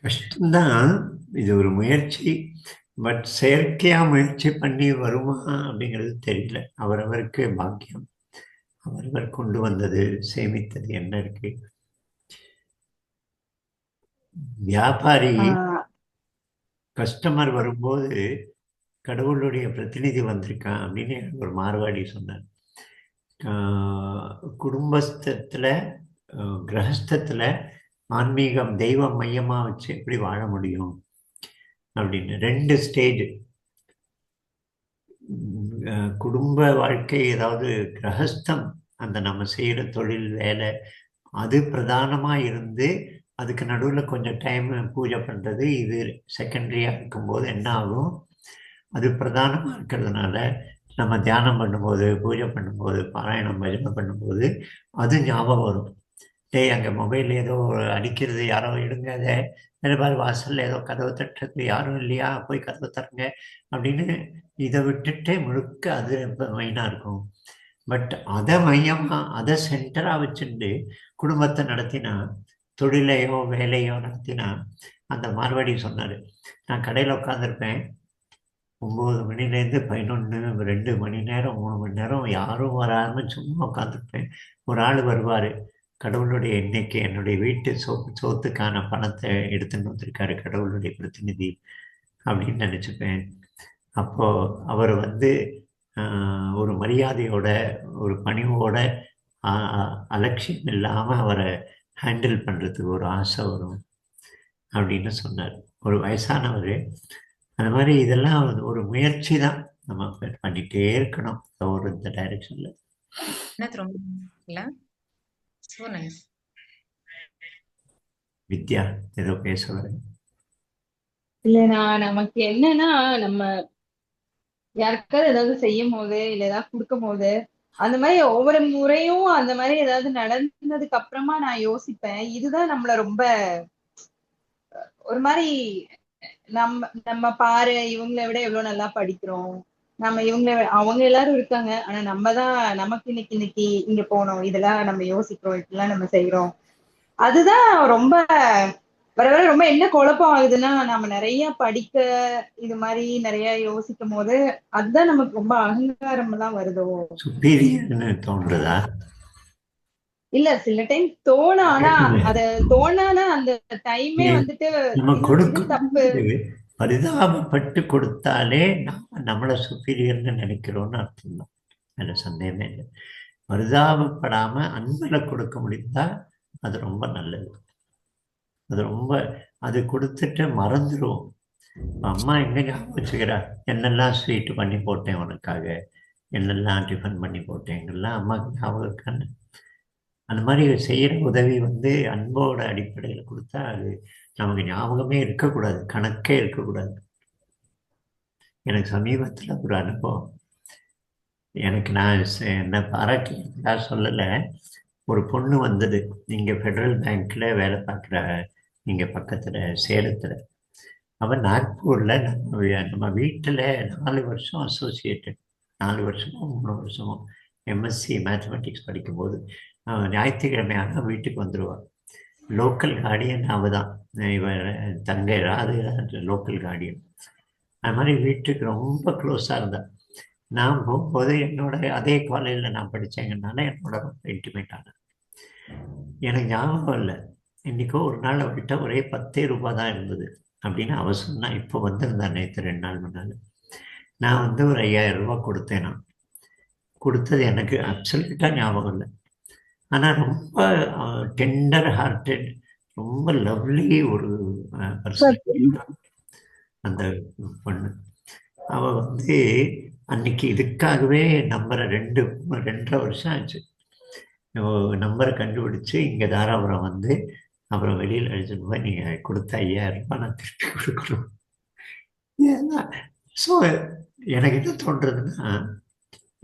கஷ்டம்தான், இது ஒரு முயற்சி. பட் செயற்கையா முயற்சி பண்ணி வருமா அப்படிங்கிறது தெரியல. அவரவருக்கு பாக்கியம், அவரவர் கொண்டு வந்தது சேமித்தது என்ன இருக்கு. வியாபாரி கஸ்டமர் வரும்போது கடவுளுடைய பிரதிநிதி வந்திருக்கான் அப்படின்னு எனக்கு ஒரு மார்வாடி சொன்னார். குடும்பஸ்தத்துல கிரகஸ்தத்துல ஆன்மீகம் தெய்வம் மையமா வச்சு எப்படி வாழ முடியும் அப்படின்னு 2 ஸ்டேஜ். குடும்ப வாழ்க்கை, ஏதாவது கிரகஸ்தம், அந்த நம்ம செய்கிற தொழில் வேலை அது பிரதானமா இருந்து அதுக்கு நடுவில் கொஞ்சம் டைம் பூஜை பண்ணுறது, இது செகண்டரியாக இருக்கும்போது என்ன ஆகும், அது பிரதானமாக இருக்கிறதுனால நம்ம தியானம் பண்ணும்போது, பூஜை பண்ணும்போது, பாராயணம் பஜனை பண்ணும்போது அது ஞாபகம் வரும். டேய் அங்கே மொபைல் ஏதோ அடிக்கிறது, யாரோ எடுங்க, அதை வேறு பாரு வாசலில் ஏதோ கதவை தட்டுறது, யாரும் இல்லையா போய் கதவை தருங்க அப்படின்னு இதை விட்டுட்டு முழுக்க அது மெயினாக இருக்கும். பட் அதை மையமாக அதை சென்டராக வச்சுட்டு குடும்பத்தை நடத்தினா, தொழிலையோ வேலையோ நடத்தினா, அந்த மார்வாடி சொன்னார், நான் கடையில் உட்காந்துருப்பேன் 9 மணிலேருந்து 11, 2 மணி நேரம் 3 மணி நேரம் யாரும் வராமல் சும்மா உட்காந்துருப்பேன். ஒரு ஆள் வருவார், கடவுளுடைய இன்னைக்கு என்னுடைய வீட்டு சோத்துக்கான பணத்தை எடுத்துன்னு வந்திருக்காரு கடவுளுடைய பிரதிநிதி அப்படின்னு நினச்சிப்பேன். அப்போது அவர் வந்து ஒரு மரியாதையோட ஒரு பணிவோட அலட்சியம் இல்லாமல் அவரை ஹேண்டில் பண்ணுறதுக்கு ஒரு ஆசை வரும் அப்படின்னு சொன்னார். ஒரு வயசானவர். அந்த மாதிரி இதெல்லாம் ஒரு முயற்சி தான், நம்ம பண்ணிகிட்டே இருக்கணும் ஒரு இந்த டைரக்ஷனில். வித்யா ஏதோ பேச வரேன். இல்ல, நமக்கு என்னன்னா, நம்ம யாருக்காவது ஏதாவது செய்யும் போது இல்ல ஏதாவது கொடுக்கும் போது அந்த மாதிரி ஒவ்வொரு முறையும் அந்த மாதிரி ஏதாவது நடந்ததுக்கு அப்புறமா நான் யோசிப்பேன், இதுதான் நம்மள ரொம்ப ஒரு மாதிரி நம்ம பாரு இவங்களை விட எவ்வளவு நல்லா படிக்கிறோம், நம்ம அவங்க எல்லாரும் இருக்காங்க, ஆனா நம்ம தான் நமக்கு இன்னைக்கு இங்க போனோம், இதெல்லாம் நம்ம யோசிக்கிறோம், இதெல்லாம் நம்ம செய்யறோம். அதுதான் ரொம்ப வர வர ரொம்ப என்ன குழப்பம் ஆகுதுன்னா, நம்ம நிறைய படிக்க இது மாதிரி நிறைய யோசிக்கும் போது அதுதான் நமக்கு ரொம்ப அகங்காரம் எல்லாம் வருதோ, சுப்பீரியர்னு தோன்றுதா? இல்ல சில டைம் தோணும். ஆனா அத தோணானா அந்த டைமே வந்துட்டு நம்ம இது தப்பு. பரிதாபப்பட்டு கொடுத்தாலே நம்ம நம்மளை சுப்பீரியர்னு நினைக்கிறோம்னு அர்த்தம் தான். அதுல சந்தேகமே இல்லை. பரிதாபப்படாம அன்புல கொடுக்க முடிந்தா அது ரொம்ப நல்லது. அது ரொம்ப அது கொடுத்துட்டு மறந்துடும். அம்மா எங்க ஞாபகம் வச்சுக்கிறா, என்னெல்லாம் ஸ்வீட் பண்ணி போட்டேன் உனக்காக, என்னெல்லாம் டிஃபன் பண்ணி போட்டேன், எங்கெல்லாம் அம்மாவுக்கு ஞாபகம் இருக்கான்னு. அந்த மாதிரி செய்கிற உதவி அன்போட அடிப்படையில் கொடுத்தா அது நமக்கு ஞாபகமே இருக்கக்கூடாது, கணக்கே இருக்கக்கூடாது. எனக்கு சமீபத்தில் ஒரு அனுபவம், எனக்கு நான் என்னை பாராட்டிக்கிறதுக்காக சொல்லலை. ஒரு பொண்ணு வந்தது, இங்கே ஃபெடரல் பேங்க்கில் வேலை பார்க்குற, இங்கே பக்கத்தில் சேலத்தில். அவன் நாக்பூரில் நம்ம வீட்டில் 4 வருஷம் அசோசியேட்டட், 4 வருஷமோ 3 வருஷமோ எம்எஸ்சி மேத்தமெட்டிக்ஸ் படிக்கும்போது ஞாயிற்றுக்கிழமை ஆனால் வீட்டுக்கு வந்துடுவாள். லோக்கல் கார்டியன் அவள் தான், இவன் தங்கை ராது லோக்கல் கார்டியன். அது மாதிரி வீட்டுக்கு ரொம்ப க்ளோஸாக இருந்தாள். நான் போகும்போது என்னோட அதே காலேஜில் நான் படித்தேங்கனால என்னோட ரொம்ப இன்டிமேட் ஆனேன். எனக்கு ஞாபகம் இல்லை, இன்றைக்கோ ஒரு நாள் அவர்கிட்ட ஒரே 10 ரூபா தான் இருந்தது அப்படின்னு அவள் சொன்னான். இப்போ வந்திருந்தான் நேற்று 2 நாள் முன்னால். நான் ஒரு 5000 ரூபா கொடுத்தேன். நான் கொடுத்தது எனக்கு அப்சல்யூட்டாக ஞாபகம் இல்லை. ஆனால் ரொம்ப டெண்டர் ஹார்ட்டட், ரொம்ப லவ்லி ஒரு பர்சன் அந்த பொண்ணு. அவள் அன்னைக்கு இதுக்காகவே நம்பரை 2.5 வருஷம் ஆச்சு நம்பரை கண்டுபிடிச்சு இங்கே தாராபுரம் அப்புறம் வெளியில் அழைச்சிட்டு போய் நீங்கள் கொடுத்த 5000 ரூபாய் நான் திருப்பி கொடுக்கணும். ஏன்னா ஸோ எனக்கு என்ன தோன்றதுன்னா,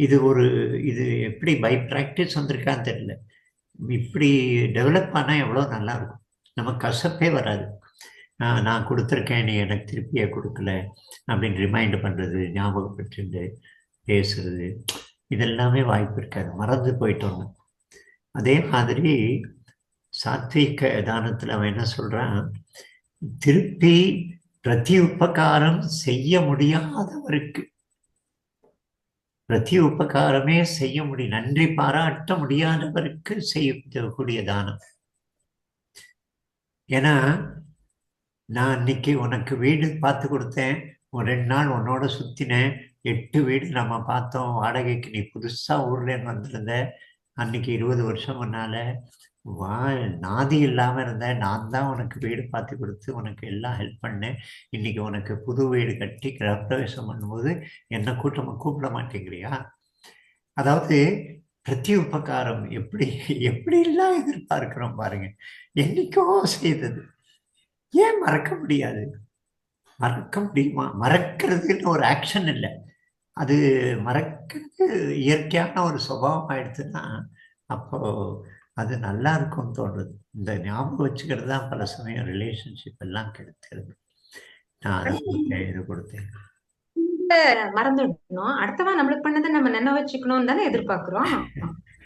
இது எப்படி பை ப்ராக்டிஸ் வந்திருக்கான்னு தெரியல, இப்படி டெவலப் ஆனால் எவ்வளோ நல்லாயிருக்கும். நமக்கு கசப்பே வராது. நான் கொடுத்துருக்கேன், நீ எனக்கு திருப்பியே கொடுக்கல அப்படின்னு ரிமைண்ட் பண்ணுறது, ஞாபகப்பட்டு பேசுறது, இதெல்லாமே வாய்ப்பு இருக்காது, மறந்து போயிட்டோங்க. அதே மாதிரி சாத்விக தானத்தில் அவன் என்ன சொல்கிறான், திருப்பி பிரதி உபகாரம் செய்ய முடியாதவருக்கு, பிரதி உபகாரமே செய்ய முடியும், நன்றி பாராட்ட முடியாதவருக்கு செய்யக்கூடிய தானம். ஏன்னா நான் அன்னைக்கு உனக்கு வீடு பார்த்து கொடுத்தேன், ஒரு 2 நாள் உன்னோட சுற்றினேன், 8 வீடு நம்ம பார்த்தோம், வாடகைக்கு நீ புதுசாக ஊர்லேருந்து வந்திருந்த. அன்னைக்கு 20 வருஷம் முன்னால் நாதி இல்லாமல் இருந்தேன், நான் தான் உனக்கு வீடு பார்த்து கொடுத்து உனக்கு எல்லாம் ஹெல்ப் பண்ணேன். இன்னைக்கு உனக்கு புது வீடு கட்டி கிரகப்பிரவேசம் பண்ணும்போது என்னை கூப்பிட மாட்டேங்கிறியா? அதாவது பிரதி உபகாரம் எப்படிலாம் எதிர்பார்க்கிறோம் பாருங்க. என்னைக்கோ செய்தது ஏன் மறக்க முடியாது? மறக்க முடியுமா? மறக்கிறதுன்னு ஒரு ஆக்ஷன் இல்லை, அது மறக்கிறது இயற்கையான ஒரு சுபாவம் ஆயிடுச்சுன்னா அப்போ அது நல்லா இருக்கும்னு தோன்றுது. இந்த ஞாபகம் வச்சுக்கிறது தான் பல சமயம் ரிலேஷன்ஷிப் எல்லாம் கெடுத்துக்கிறது. நான் அதை கொடுத்தேன், இது கொடுத்தேன், மறந்துடணும். அடுத்தவா நம்மளுக்கு பண்ணதை நம்ம நினைவு வச்சுக்கணும்னு தானே எதிர்பார்க்கிறோம்.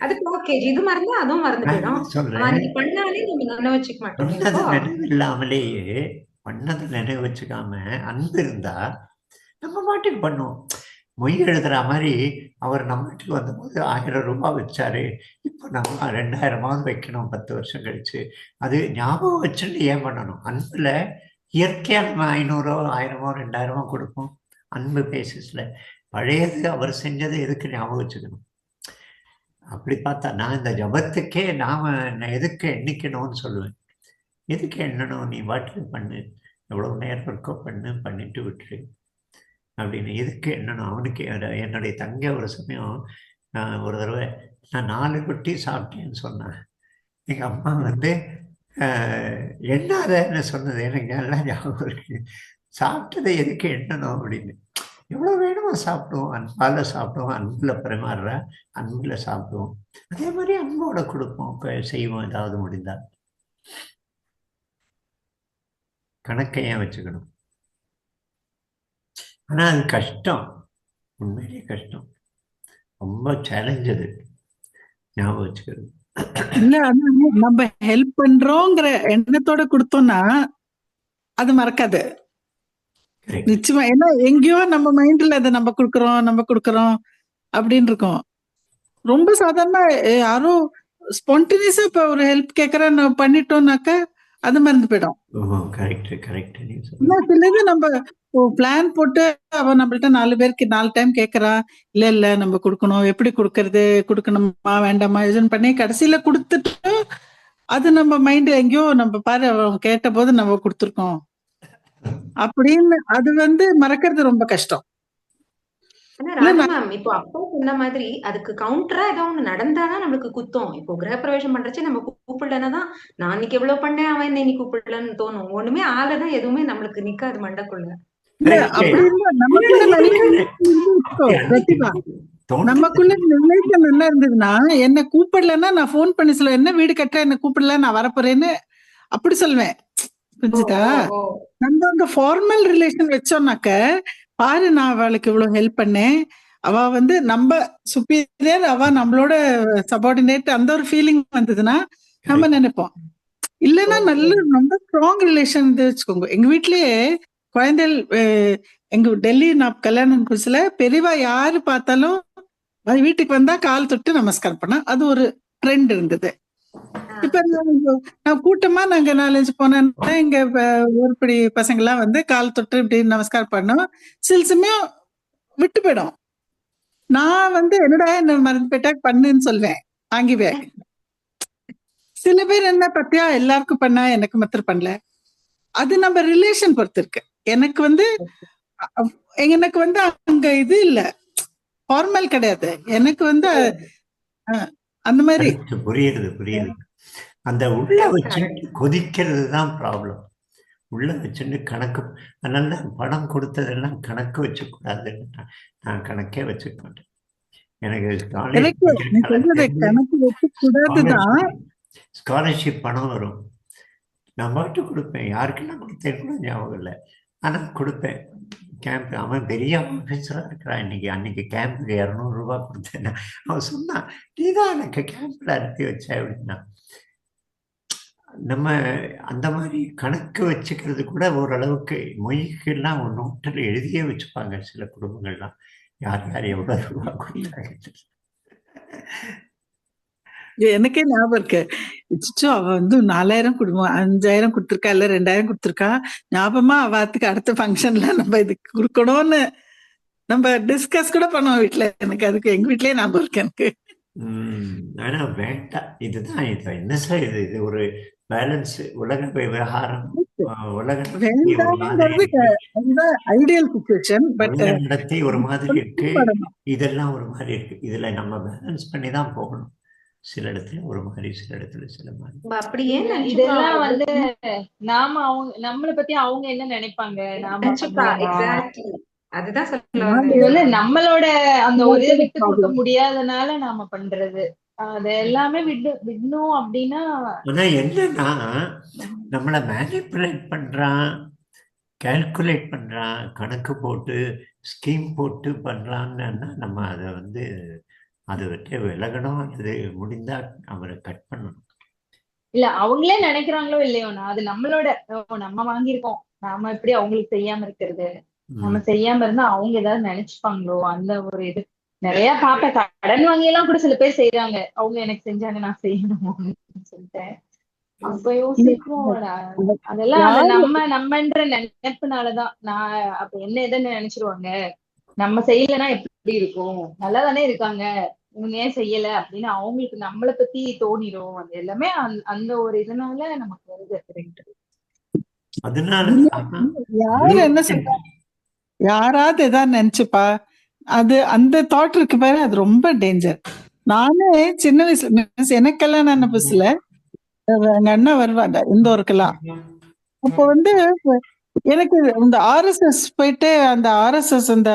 அதுக்கு ஓகே, இது மறந்து அதுவும் மறந்து போயிடும். சொல்றேன். பண்ணாலே நம்ம நினைவு வச்சுக்க மாட்டோம். நினைவு இல்லாமலேயே பண்ணதை நினைவு வச்சுக்காம அன்பு இருந்தா நம்ம மாட்டுக்கு பண்ணுவோம். மொய் எழுதுற மாதிரி அவர் நம்ம வீட்டுக்கு வந்தபோது 1000 ரூபாய் வச்சாரு, இப்போ நம்ம 2000 வைக்கணும் 10 வருஷம் கழிச்சு. அது ஞாபகம் வச்சுட்டு ஏன் பண்ணணும்? அன்புல இயற்கையா நம்ம 500 1000 2000 கொடுப்போம் அன்பு பேசிஸ்ல. பழையது அவர் செஞ்சது எதுக்கு ஞாபகம் வச்சுக்கணும்? அப்படி பார்த்தா நான் இந்த ஜபத்துக்கே நாம எதுக்கு எண்ணிக்கணும்னு சொல்லுவேன். எதுக்கு எண்ணணும்? நீ வாட்டுக்கு பண்ணு, எவ்வளவு நேரம் இருக்கோ பண்ணிட்டு விட்டுரு அப்படின்னு. எதுக்கு எண்ணணும்? அவனுக்கு என்னுடைய தங்கை ஒரு சமயம் ஒரு தடவை நான் 4 ரொட்டி சாப்பிட்டேன்னு சொன்னேன். எங்கள் அம்மா எண்ணாதன்னு சொன்னது எனக்கு நல்லா ஞாபகம் இருக்கு. சாப்பிட்டதை எதுக்கு எண்ணணும் அப்படின்னு. எவ்வளோ வேணுமோ சாப்பிடுவோம், அன்பால் சாப்பிடுவோம், அன்பில் பரிமாறுற அன்பில் சாப்பிடுவோம். அதே மாதிரி அன்போட கொடுப்போம், செய்வோம் ஏதாவது முடிந்தால். கணக்கை ஏன் வச்சுக்கணும்? ஆனா அது கஷ்டம், உண்மையிலேயே கஷ்டம், ரொம்ப சேலஞ்ச் அது ஞாபகம் வச்சுக்கிறது. இல்ல நம்ம ஹெல்ப் பண்றோங்கிற எண்ணத்தோட கொடுத்தோம்னா அது மறக்காது நிச்சயமா. ஏன்னா எங்கேயோ நம்ம மைண்ட்ல அதை நம்ம கொடுக்கறோம் அப்படின்னு இருக்கோம். ரொம்ப சாதாரண யாரோ ஸ்பான்டேனியஸா இப்ப ஒரு ஹெல்ப் கேட்கறேன் பண்ணிட்டோம்னாக்க அது மறந்து போயிடும். Correct correct. சிலது நம்ம பிளான் போட்டு அவன் நம்மள்ட்ட 4 பேருக்கு 4 டைம் கேட்கறா, இல்ல நம்ம கொடுக்கணும், எப்படி கொடுக்கறது, கொடுக்கணுமா வேண்டாமா யோசனை பண்ணி கடைசியில கொடுத்துட்டு அது நம்ம மைண்ட் எங்கேயோ நம்ம பாரு அவன் கேட்ட போது நம்ம கொடுத்துருக்கோம் அப்படின்னு அது மறக்கிறது ரொம்ப கஷ்டம். ஆனா ராஜா மேம், இப்போ அப்பா சொன்ன மாதிரி அதுக்கு கவுண்டரா ஏதோ ஒண்ணு நடந்தாதான் நம்மளுக்கு குத்தம். இப்போ கிரகப்பிரவேசம் பண்றச்சே நம்ம கூப்பிடலன்னா தான் நான் இன்னைக்கு எவ்வளவு பண்ணேன், அவன் என்ன இன்னைக்கு கூப்பிடலன்னு தோணும். ஒண்ணுமே ஆளதான் எதுவுமே நம்மளுக்கு நிக்காது மண்டக்குள்ள. அப்படி இல்ல, நமக்குள்ள நல்ல பிரதிபா, நமக்குள்ள ரிலேஷன் நல்லா இருந்ததுன்னா என்ன கூப்பிடலன்னா நான் போன் பண்ணி சொல்லுவேன், என்ன வீடு கட்டுற என்ன கூப்பிடல, நான் வரப்போறேன்னு அப்படி சொல்லுவேன். புரிஞ்சுதா? நம்ம அந்த ஃபார்மல் ரிலேஷன் வச்சோம்னாக்க பாரு நான் அவளுக்கு இவ்வளவு ஹெல்ப் பண்ணேன், அவ நம்ம சுப்பீரியர், அவ நம்மளோட சபார்டினேட், அந்த ஒரு ஃபீலிங் வந்ததுன்னா நம்ம நினைப்போம். இல்லைன்னா நல்ல ரொம்ப ஸ்ட்ராங் ரிலேஷன் வச்சுக்கோங்க. எங்க வீட்லயே குழந்தைகள் எங்க டெல்லி நான் கல்யாணம் புதுசுல பெரியவா யாரு பார்த்தாலும் வீட்டுக்கு வந்தா கால் தொட்டு நமஸ்காரம் பண்ணா அது ஒரு ட்ரெண்ட் இருந்தது. இப்ப நான் கூட்டமா நாங்க 4-5 போனோம்னா எங்க ஊர்படி பசங்க எல்லாம் கால் தொட்டு இப்படி நமஸ்காரம் பண்ணோம். சில சமயம் விட்டு போயிடும். நான் என்னடா என்ன மறந்து போயிட்டா பண்ணுன்னு சொல்வேன், வாங்கிவேன். சில பேர் என்ன பத்தியா எல்லாருக்கும் பண்ணா எனக்கு மாத்திரம் பண்ணல. அது நம்ம ரிலேஷன் பொறுத்து இருக்கு. எனக்கு அங்க இது இல்ல, ஃபார்மல் கிடையாது. எனக்கு அந்த மாதிரி புரியுது. அந்த உள்ள வச்சு கொதிக்கிறது தான் ப்ராப்ளம். உள்ள வச்சுட்டு கணக்கு, அதனால படம் கொடுத்ததெல்லாம் கணக்கு வச்சுக்கூடாதுன்னு நான் கணக்கே வச்சுக்க மாட்டேன். எனக்கு ஸ்காலர்ஷிப் பணம் வரும், நான் பாட்டு கொடுப்பேன். யாருக்கெல்லாம் கொடுத்தேன் கூட ஞாபகம் இல்லை, ஆனால் கொடுப்பேன். கேம்ப் அவன் பெரிய ஆஃபீஸராக இருக்கிறான். அன்னைக்கு கேம்புக்கு 200 ரூபா கொடுத்தேன். அவன் சொன்னான், நீதான் எனக்கு கேம்பில் அனுப்பி வச்ச அப்படின்னா. நம்ம அந்த மாதிரி கணக்கு வச்சுக்கிறது கூட ஓரளவுக்கு மொய்க்கெல்லாம் ஒரு நோட்டில் எழுதியே வச்சுப்பாங்க சில குடும்பங்கள்லாம், யார் யார் எவ்வளவு ரூபா கொடுத்தாங்க. எனக்கே ஞாபகம் இருக்கு. அவ 4000 குடும்பம் 5000 கொடுத்துருக்கா, இல்ல 2000 கொடுத்துருக்கா. ஞாபகமா அவத்துக்கு அடுத்த ஃபங்க்ஷன்ல நம்ம இதுக்கு கொடுக்கணும்னு நம்ம டிஸ்கஸ் கூட பண்ணுவோம் வீட்டுல. எனக்கு அதுக்கு எங்க வீட்லயே ஞாபகம் இருக்கு எனக்கு. ஆனா வேண்டாம், இதுதான் இது என்ன சார், இது ஒரு பேலன்ஸ். உலக விவகாரம், ஐடியல் சிச்சுவேஷன், பட் நடத்தி ஒரு மாதிரி இருக்கு, இதெல்லாம் ஒரு மாதிரி இருக்கு. இதுல நம்ம பேலன்ஸ் பண்ணி தான் போகணும். சில இடத்துல ஒரு மாதிரி, சில இடத்துல சில மாதிரி. அப்படியே இதெல்லாம் நாம நம்மளை பத்தி அவங்க என்ன நினைப்பாங்க, நாம அதுதான் சொல்ல நம்மளோட அந்த ஒரு விட்டு கொடுக்க முடியாதனால நாம பண்றது. அது எல்லாமே விடணும் அப்படின்னா என்னன்னா நம்மள மேனிபுலேட் பண்றான், கால்குலேட் பண்றான், கணக்கு போட்டு ஸ்கீம் போட்டு பண்றான்னு நம்ம அதை விட்டு விலகணும். அது முடிந்தா அவரை கட் பண்ணணும். இல்ல அவங்களே நினைக்கிறாங்களோ இல்லையோ, அது நம்மளோட நம்ம வாங்கியிருக்கோம், நாம எப்படி அவங்களுக்கு செய்யாம இருக்கிறது, நம்ம செய்யாம இருந்தா அவங்க ஏதாவது நினைச்சுப்பாங்களோ, அந்த ஒரு இது நிறைய பாப்பேன். கடன் வாங்கி எல்லாம் கூட சில பேர் செய்யறாங்க, அவங்க எனக்கு செஞ்சாங்க நான் செய்யணும் அப்படின்னு சொல்லிட்டு. அப்ப யோசிக்கும் அதெல்லாம் நம்மன்ற நினைப்புனாலதான். நான் அப்ப என்ன எதுன்னு நினைச்சிருவாங்க, நம்ம செய்யலைன்னா எப்படி இருக்கும், நல்லா தானே இருக்காங்க இவங்க ஏன் செய்யல அப்படின்னு அவங்களுக்கு நம்மளை பத்தி தோணிடும். அது எல்லாமே அந்த ஒரு இதனால நமக்கு வருது. யாரு என்ன சொல்ற, யாராவது எதாவது நினைச்சுப்பா, அது அந்த தாட் இருக்கு பாரு, அது ரொம்ப டேஞ்சர். நானே சின்ன வயசுல எனக்கு கல்யாணம் ஆன புதுசுல எங்க அண்ணா வருவாங்க இந்தோருக்கெல்லாம். அப்போ எனக்கு இந்த RSS போயிட்டு அந்த RSS அந்த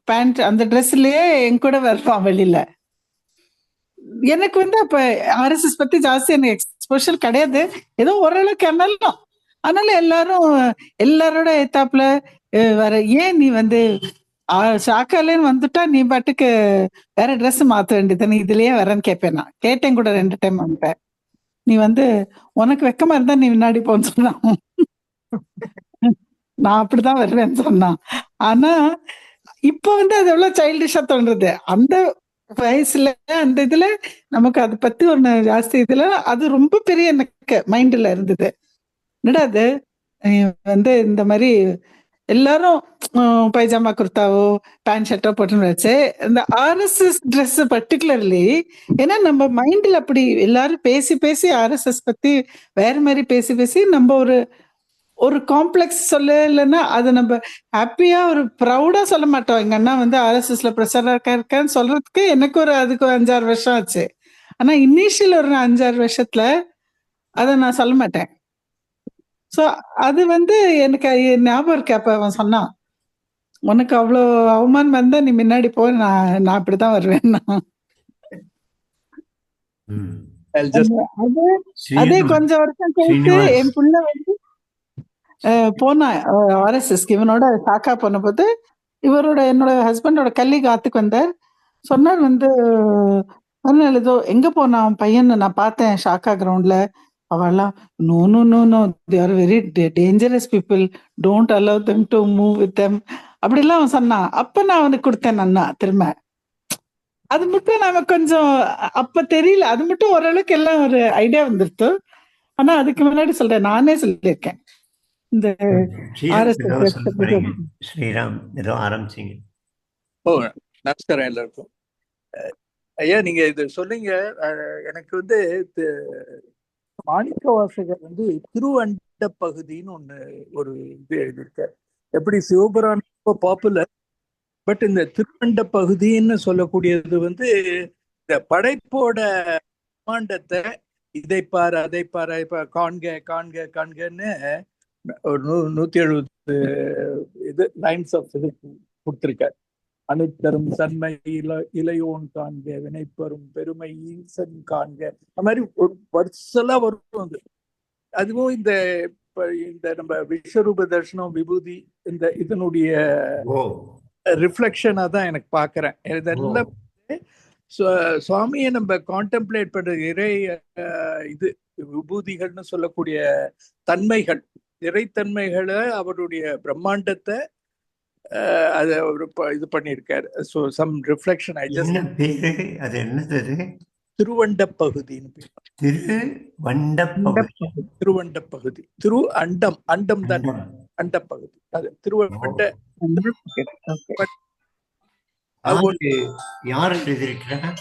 பேண்ட் அந்த ட்ரெஸ்லயே என் கூட வருவான் வெளியில. எனக்கு அப்ப RSS பத்தி ஜாஸ்தி எனக்கு எக்ஸ்போஷர் கிடையாது, ஏதோ ஓரளவுக்கு என்னாலும். அதனால எல்லாரோட ஏத்தாப்புல வர, ஏன் நீ சாக்காலேன்னு வந்துட்டா நீ பாட்டுக்கு வேற ட்ரெஸ் மாத்த வேண்டியது, இதுலயே வரேன்னு கேட்பேன். நான் கேட்டேன் கூட 2 டைம் வந்துட்டேன். நீ உனக்கு வெக்கமா இருந்தா நீ முன்னாடி போன்னு சொன்னான். நான் அப்படிதான் வருவேன்னு சொன்னான். ஆனா இப்ப அது எவ்வளவு சைல்டிஷா தோன்றது. அந்த வயசுல அந்த இதுல நமக்கு அதை பத்தி ஒண்ணு ஜாஸ்தி இதுல அது ரொம்ப பெரிய எனக்கு மைண்ட்ல இருந்தது. என்னடா அது வந்து இந்த மாதிரி எல்லாரும் பைஜாமா குர்தாவோ பேண்ட் ஷர்ட்டோ போட்டுன்னு வச்சு இந்த ஆர்எஸ்எஸ் ட்ரெஸ் பர்டிகுலர்லி, ஏன்னா நம்ம மைண்ட்ல அப்படி எல்லாரும் பேசி பேசி ஆர்எஸ்எஸ் பத்தி வேற மாதிரி பேசி பேசி நம்ம ஒரு காம்ப்ளெக்ஸ் சொல்ல இல்லைன்னா அது நம்ம ஹாப்பியா ஒரு ப்ரௌடா சொல்ல மாட்டோம். எங்க அண்ணா வந்து ஆர்எஸ்எஸ்ல பிரசாரா இருக்கான்னு சொல்றதுக்கு எனக்கு அதுக்கு 5-6 வருஷம் ஆச்சு. ஆனா இனிஷியல் ஒரு 5-6 வருஷத்துல அதை நான் சொல்ல மாட்டேன். சோ அது வந்து எனக்கு ஞாபகம் இருக்கு. அப்ப அவன் சொன்னான், உனக்கு அவ்வளோ அவமானம் வந்தா நீ முன்னாடி போ, நான் அப்படிதான் வருவேன். அதே கொஞ்சம் வருஷம் கழித்து என் புள்ள வந்து போனா ஆர்எஸ்எஸ்க்கு இவனோட சாக்கா போன போது என்னோட ஹஸ்பண்டோட கல்லீக் ஆத்துக்கு வந்தார். சொன்னார் வந்து ஏதோ எங்க போனா அவன் பையன் நான் பார்த்தேன் ஷாக்கா கிரவுண்ட்ல. அவெல்லாம் no no no no they are very dangerous people, don't allow them to move with them அப்படிலாம் அவன் சொன்னான். அப்ப நான் அவனுக்கு கொடுத்தேன் அண்ணா திரும்ப. அது மட்டும் நமக்கு கொஞ்சம் அப்ப தெரியல, அது மட்டும் ஓரளவுக்கு எல்லாம் ஒரு ஐடியா வந்துருத்து. ஆனா அதுக்கு முன்னாடி சொல்றேன், நானே சொல்லியிருக்கேன் இந்த ஸ்ரீராம் ஏதோ ஆரம்பிச்சீங்க. நமஸ்காரம் எல்லாருக்கும். ஐயா நீங்க இது சொன்னீங்க, எனக்கு வந்து மாணிக்க வாசகர் வந்து திருவண்ட பகுதின்னு ஒரு இது எழுதியிருக்கார். எப்படி சிவபுராணம் ரொம்ப பாப்புலர், பட் இந்த திருவண்ட பகுதின்னு சொல்லக்கூடியது வந்து இந்த படைப்போட பிரம்மாண்டத்தை இதை பாரு அதை பாரு இப்ப காண்க காண்க காண்கன்னு ஒரு 170 இது லைன்ஸ் ஆஃப் இது கொடுத்திருக்காரு. அணுத்தரும் தன்மை இளையோன் காண்க, வினைப்பெறும் பெருமை ஈசன் காண்க, அது மாதிரி ஒரு வருஷலாம் வரும். அது அதுவும் இந்த நம்ம விஸ்வரூப தர்சனம் விபூதி இந்த இதனுடைய ரிஃப்ளெக்ஷனா தான் எனக்கு பாக்குறேன். இதெல்லாம் சுவாமியை நம்ம கான்டெம்ப்ளேட் பண்ற இறை இது விபூதிகள்னு சொல்லக்கூடிய தன்மைகள், இறைத்தன்மைகளை அவருடைய பிரம்மாண்டத்தை அது இது பண்ணியிருக்காரு. So some reflection. அது என்னது? திருவண்ட பகுதின்னு பேர். திருவண்ட பகுதி, திரு அண்டம், அண்டம் தான் அண்ட பகுதி. அது திருவண்ட. யார் எழுதியிருக்கிறார்?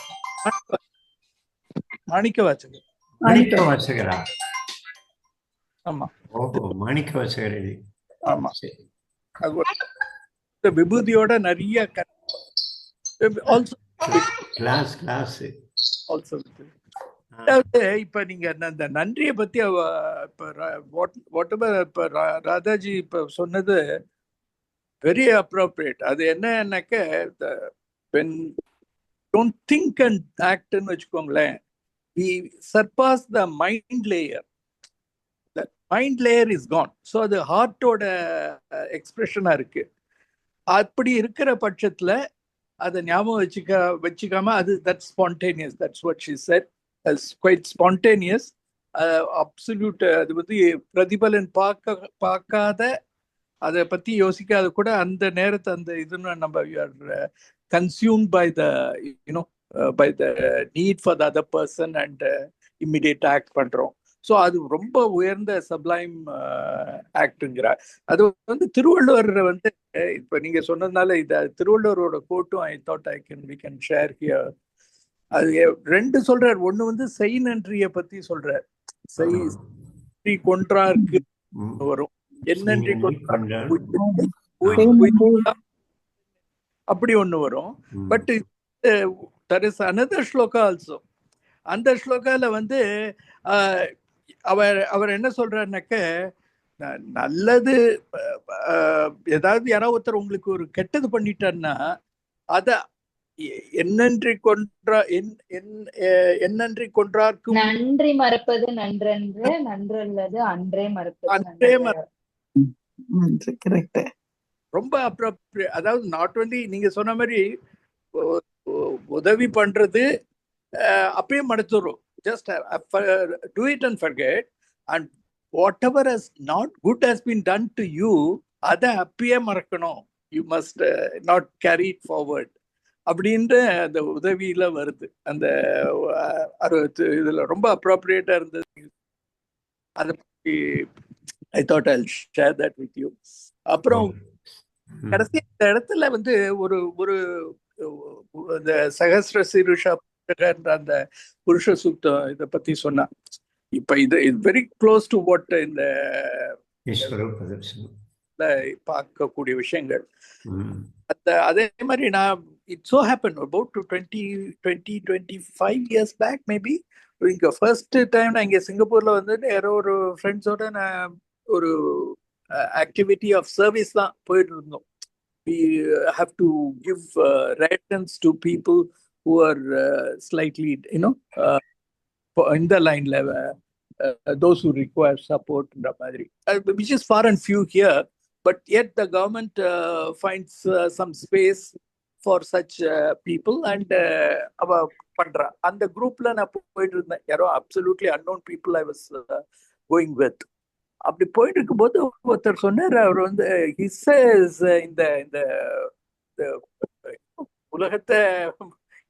மாணிக்க வாசகர். மாணிக்க வாசகரா? ஆமா. ஓஹோ, மாணிக்க வாசகர் எழுதி. ஆமா. விபூதியோட நிறைய இப்ப நீங்க அந்த நன்றியை பத்தி இப்ப ராதாஜி இப்ப சொன்னது வெரி அப்ரோப்ரியேட். அது என்னன்னாக்க when don't think and act ன்னு வச்சுக்கோங்களேன், we surpass the mind layer. That mind layer is gone. So அது ஹார்ட்டோட எக்ஸ்பிரஷனா இருக்கு. அப்படி இருக்கிற பட்சத்துல அதை ஞாபகம் வச்சுக்காம அது that's spontaneous. That's what she said. That's quite spontaneous. Absolute. அது வந்து பிரதிபலன் பார்க்காத, அதை பத்தி யோசிக்காத கூட அந்த நேரத்தை அந்த இதுன்னு நம்ம consumed by the by the need for the other person and immediate act பண்றோம். ஸோ அது ரொம்ப உயர்ந்த சப்ளைம் ஆக்டுங்கிறார். அது வந்து திருவள்ளுவர் வந்து இப்ப நீங்க சொன்னதுனால இது திருவள்ளுவரோட கோட்டும் I thought we can share here. அது ரெண்டு சொல்றார். ஒண்ணு வந்து செய் நன்றிய பத்தி சொல்றார். செய் கொன்றார்க்கு வரும், என்னன்றி அப்படி ஒண்ணு வரும். But there is another shloka also. அந்த ஸ்லோகால வந்து அவர் என்ன சொல்றாருனாக்க, நல்லது ஏதாவது யாராவது ஒருத்தர் உங்களுக்கு ஒரு கெட்டது பண்ணிட்டாருன்னா அத என்னன்றி கொன்றார்க்கு நன்றி மறப்பது நன்றன்று, நன்றல்லது அன்றே மறப்பது. ரொம்ப அப்ரோப்ரியேட். அதாவது நாட் ஒன்லி நீங்க சொன்ன மாதிரி உதவி பண்றது அப்பயே மறந்துடும். Just do it and forget. And whatever has not good has been done to you, அதை அப்பயே மறக்கணும். You must not carry it forward. அப்படின்ற அந்த உதவியில வருது. அந்த இதுல ரொம்ப அப்ரோப்ரியேட்டா இருந்தது. அதை பற்றி I thought I share that with you. அப்புறம் கடைசி இந்த இடத்துல வந்து ஒரு ஒரு இந்த சகஸ்ர சீருஷா அந்த புருஷ சூக்தம் இதை பத்தி சொன்னா. இப்ப இது வெரி க்ளோஸ் டு வாட் இந்த பார்க்கக்கூடிய விஷயங்கள். அதே மாதிரி நான் it so happened about 25 years back maybe, இங்க ஃபர்ஸ்ட் டைம் நான் இங்க சிங்கப்பூர்ல வந்து யாரோ ஒரு ஃப்ரெண்ட்ஸோட நான் ஒரு ஆக்டிவிட்டி ஆஃப் சர்வீஸ் தான் போயிட்டு இருந்தோம். we have to give rations to people who are slightly in the line level, those who require support இந்த மாதிரி, which is far and few here, but yet the government finds some space for such people and பண்றா. அந்த குரூப்ல நான் போயிட்டு இருந்தேன். யாரோ absolutely unknown people I was going with. அப்படி போயிட்டு இருக்கும்போது ஒருத்தர் சொன்னார், அவர் வந்து he says இந்த இந்த உலகத்தை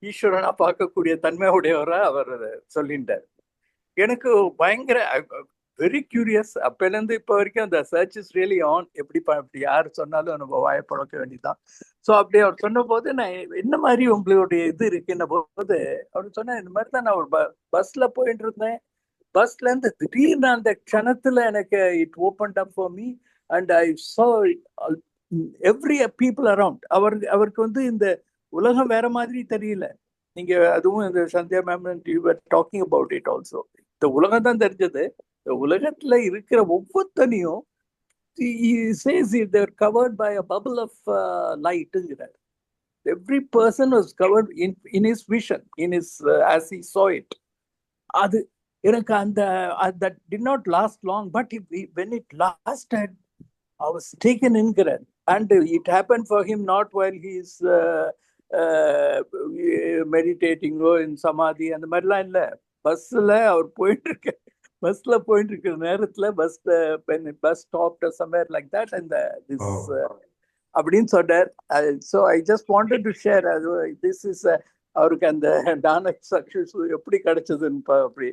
ஈஸ்வரனா பார்க்கக்கூடிய தன்மையுடையவரா அவர் சொல்லிட்டார். எனக்கு பயங்கர வெரி கியூரியஸ். அப்போலேருந்து இப்போ வரைக்கும் அந்த சர்ச் இஸ் ரியலி ஆன். எப்படி யார் சொன்னாலும் நம்ம வாயை பழக்க வேண்டியதுதான். ஸோ அப்படி அவர் சொன்ன போது நான் என்ன மாதிரி உங்களுடைய இது இருக்குன்ன போது அவர் சொன்னேன், இந்த மாதிரி தான் நான் ஒரு பஸ்ல போயிட்டு இருந்தேன். பஸ்ல இருந்து திடீர்னு அந்த க்ஷணத்துல எனக்கு it open up for me and I சா எவ்ரி பீப்புள் அரவுண்ட். அவருக்கு வந்து இந்த உலகம் வேற மாதிரி தெரியல. நீங்க அதுவும் இந்த Sandhya ma'am you were talking about it also. இந்த உலகம் தான் தெரிஞ்சது. இந்த உலகத்துல இருக்கிற ஒவ்வொருத்தனையும் he says they are covered by a bubble of light. Every person was covered in his vision, in his as he saw it. அது எனக்கு அந்த that did not last long, but when it lasted I was taken in, and it happened for him not while he is meditating or in samadhi and the மாதிரிலாம் இல்லை. பஸ்ல அவர் போயிட்டு இருக்க பஸ்ல போயிட்டு இருக்கிற நேரத்துல bus stopped somewhere like that and this அப்படின்னு சொன்னார். So I just wanted to share. This is அவருக்கு அந்த தான சக்சஸ் எப்படி கிடைச்சதுன்னு அப்படி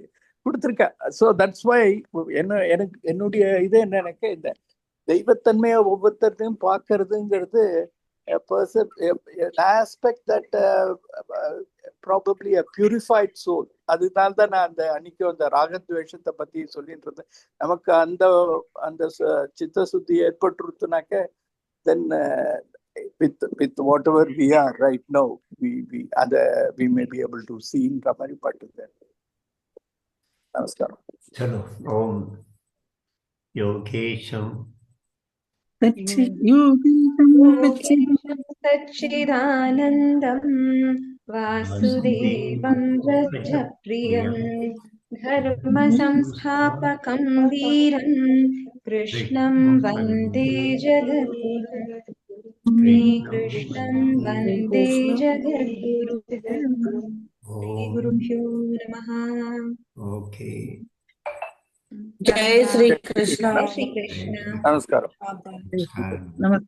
கொடுத்துருக்கேன். ஸோ தட்ஸ் வை எனக்கு என்னுடைய இது என்ன, எனக்கு இந்த தெய்வத்தன்மையை ஒவ்வொருத்தரையும் பார்க்கறதுங்கிறது an aspect that probably a purified soul. அதனால தான் நான் அந்த அன்னைக்கு அந்த ராகத்வேஷத்தை பத்தி சொல்லிட்டு இருந்தேன். நமக்கு அந்த அந்த சித்த சுத்தி ஏற்பட்டுருத்துனாக்க then with whatever we are right now we may be able to see in மாதிரி பட்டுது. நமஸ்காரம். चलो ओम योगेशम सच्चिदानन्दं वासुदेवं रजप्रियं धर्मसंस्थापकं वीरं कृष्णं वन्दे जगद्गुरुं. श्रीकृष्णं वन्दे जगद्गुरुं. गुरुभ्यो नमः. ओके. जय श्री कृष्ण. जय श्री कृष्ण. நமஸ்காரம். நமஸ்காரம்.